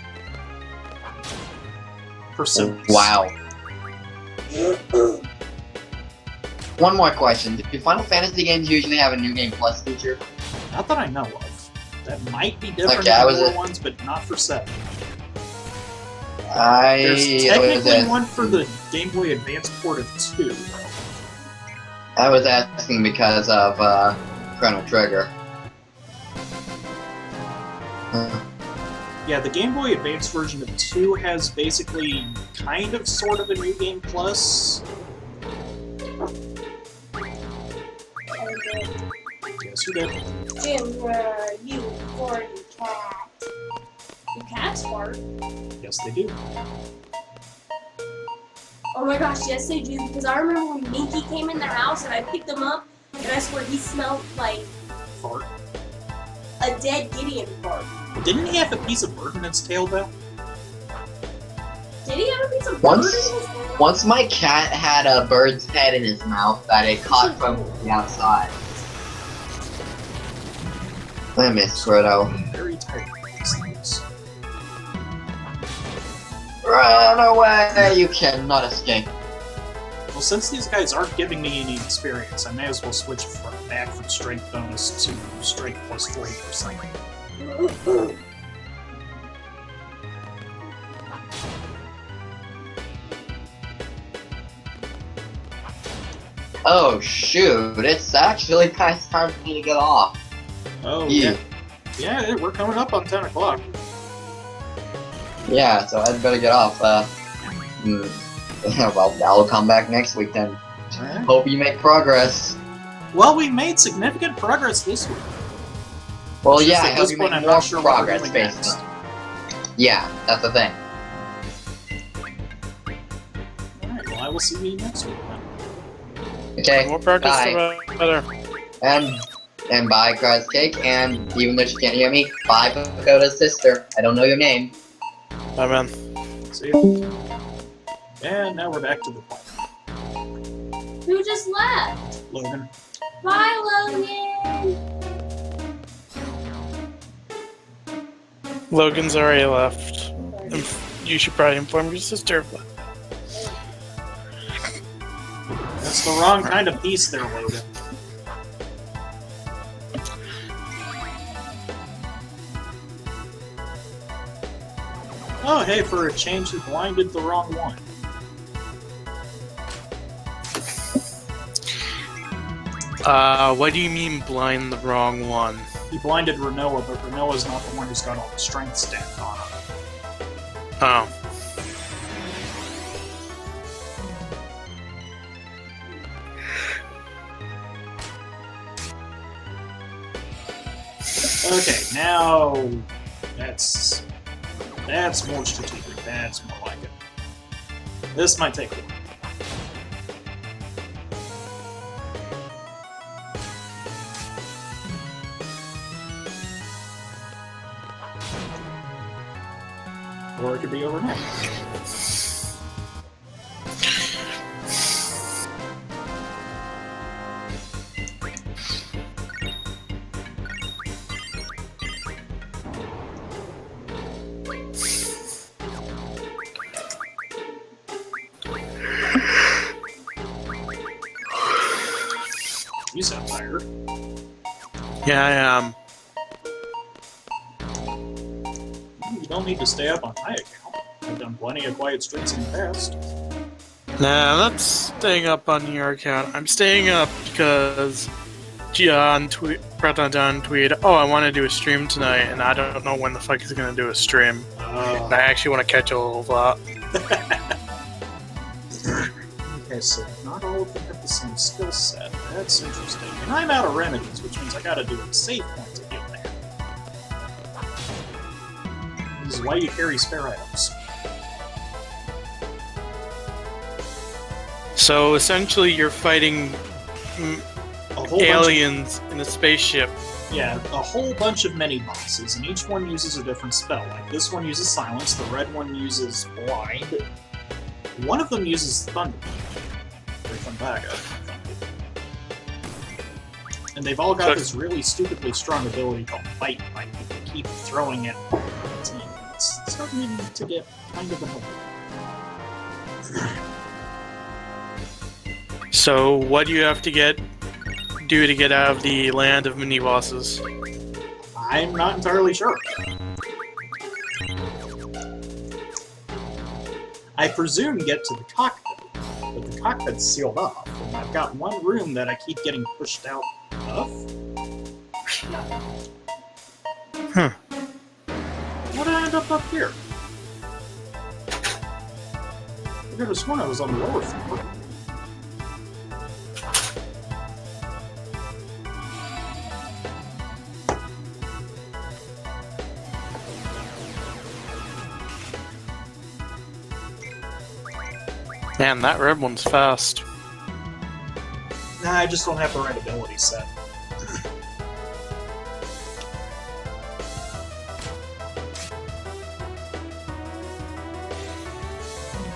Persimmons. Wow. One more question. Do Final Fantasy games usually have a New Game Plus feature? Not that I know of. That might be different Okay, than newer ones, but not for 7. There's technically one for the Game Boy Advance port of 2, though. I was asking because of Chrono Trigger. Yeah, the Game Boy Advance version of 2 has basically kind of sort of a New Game Plus. Yes, you did. Jim, where are you, Cordy cat? Do cats fart? Yes, they do. Oh my gosh, yes they do. Because I remember when Minky came in the house and I picked him up, and I swear he smelled like Fart. a dead Gideon fart. Didn't he have a piece of bird in its tail, though? Did he have a piece of Once- bird in his tail? Once my cat had a bird's head in his mouth that it caught from the outside. I miss Frodo. I'm very tired of these things. Run away! You cannot escape. Well, since these guys aren't giving me any experience, I may as well switch back from strength bonus to strength plus 40%. Oh shoot, it's actually past time for me to get off. Oh, Yeah. yeah, we're coming up on 10 o'clock. Yeah, so I'd better get off. Well, I'll come back next week then. Alright. Hope you make progress. Well, we made significant progress this week. Well, It's yeah, just I at hope this you point make I'm more not sure what we're progress doing based next. on. Yeah, that's the thing. Alright, well, I will see you next week then. Okay, More practice, bye. the better. And bye, Christ Cake, and even though she can't hear me, bye, Pagoda's sister. I don't know your name. Bye, man. See you. And now we're back to the point. Who just left? Logan. Bye, Logan! Logan's already left. You should probably inform your sister. That's the wrong kind of piece there, Logan. Oh, hey, for a change, he blinded the wrong one. What do you mean blind the wrong one? He blinded Renoa, but Renoa's not the one who's got all the strength stats on him. Oh. Okay, now that's more strategic. That's more like it. This might take a while. Or it could be overnight. You sound tired. Yeah, I am. You don't need to stay up on my account. I've done plenty of quiet streaks in the past. Nah, I'm not staying up on your account. I'm staying up because John tweeted, "Oh, I want to do a stream tonight," and I don't know when the fuck he's gonna do a stream. And I actually want to catch a little lot. Okay, so not all of them have the same skill set. That's interesting. And I'm out of remedies, which means I gotta do a save point to heal that. This is why you carry spare items. So essentially, you're fighting A whole aliens in a spaceship. Yeah, a whole bunch of mini-bosses, and each one uses a different spell. Like, this one uses Silence, the red one uses Blind, one of them uses Thunder. Or Thundaga. And they've all got this really stupidly strong ability called Bite. Like, if you keep throwing it, it's starting to get kind of annoying. So what do you have to do to get out of the land of mini bosses? I'm not entirely sure. I presume get to the cockpit, but the cockpit's sealed off, and I've got one room that I keep getting pushed out of. Huh. How did I end up here? I could have sworn I was on the lower floor. Man, that red one's fast. Nah, I just don't have the right ability set.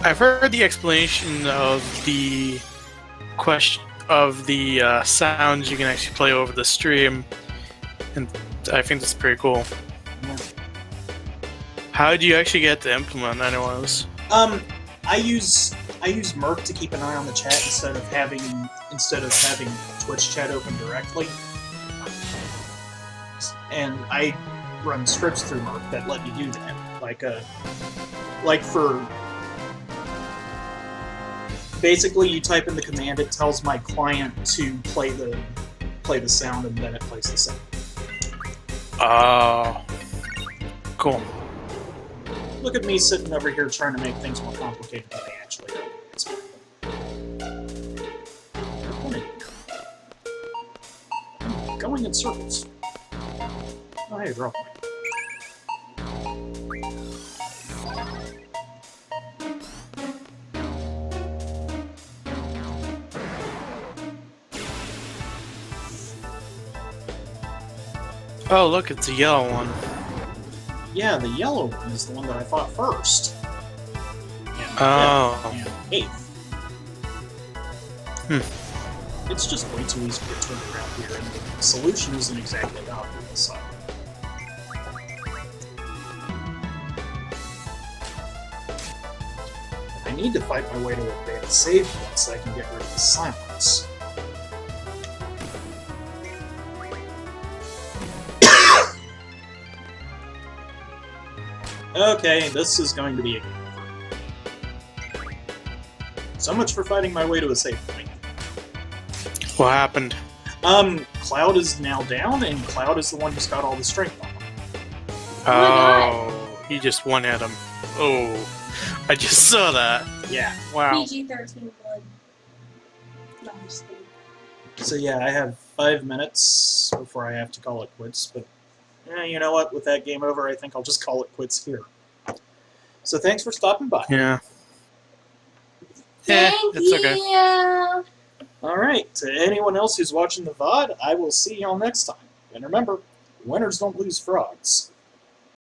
I've heard the explanation of the sounds you can actually play over the stream, and I think that's pretty cool. Yeah. How do you actually get to implement anyways? I use Merc to keep an eye on the chat instead of having Twitch chat open directly. And I run scripts through Merc that let you do that. Like for basically you type in the command, it tells my client to play the sound, and then it plays the sound. Oh, cool. Look at me sitting over here trying to make things more complicated than they actually are. I'm going in circles. Oh, hey, drop me. Oh, look, it's a yellow one. Yeah, the yellow one is the one that I fought first. Oh. And eighth. It's just way too easy to get turned around here, and the solution isn't exactly obvious. So. I need to fight my way to a bad save point so I can get rid of the silence. Okay, this is going to be a game over. So much for fighting my way to a save point. What happened? Cloud is now down, and Cloud is the one who's got all the strength on him. Oh, he just one-hit him. Oh, I just saw that. Yeah. Wow. PG-13 blood. No, I'm just kidding. So yeah, I have 5 minutes before I have to call it quits, but you know what? With that game over, I think I'll just call it quits here. So thanks for stopping by. Yeah. Thank it's you. okay. Alright, to anyone else who's watching the VOD, I will see y'all next time. And remember, winners don't lose frogs.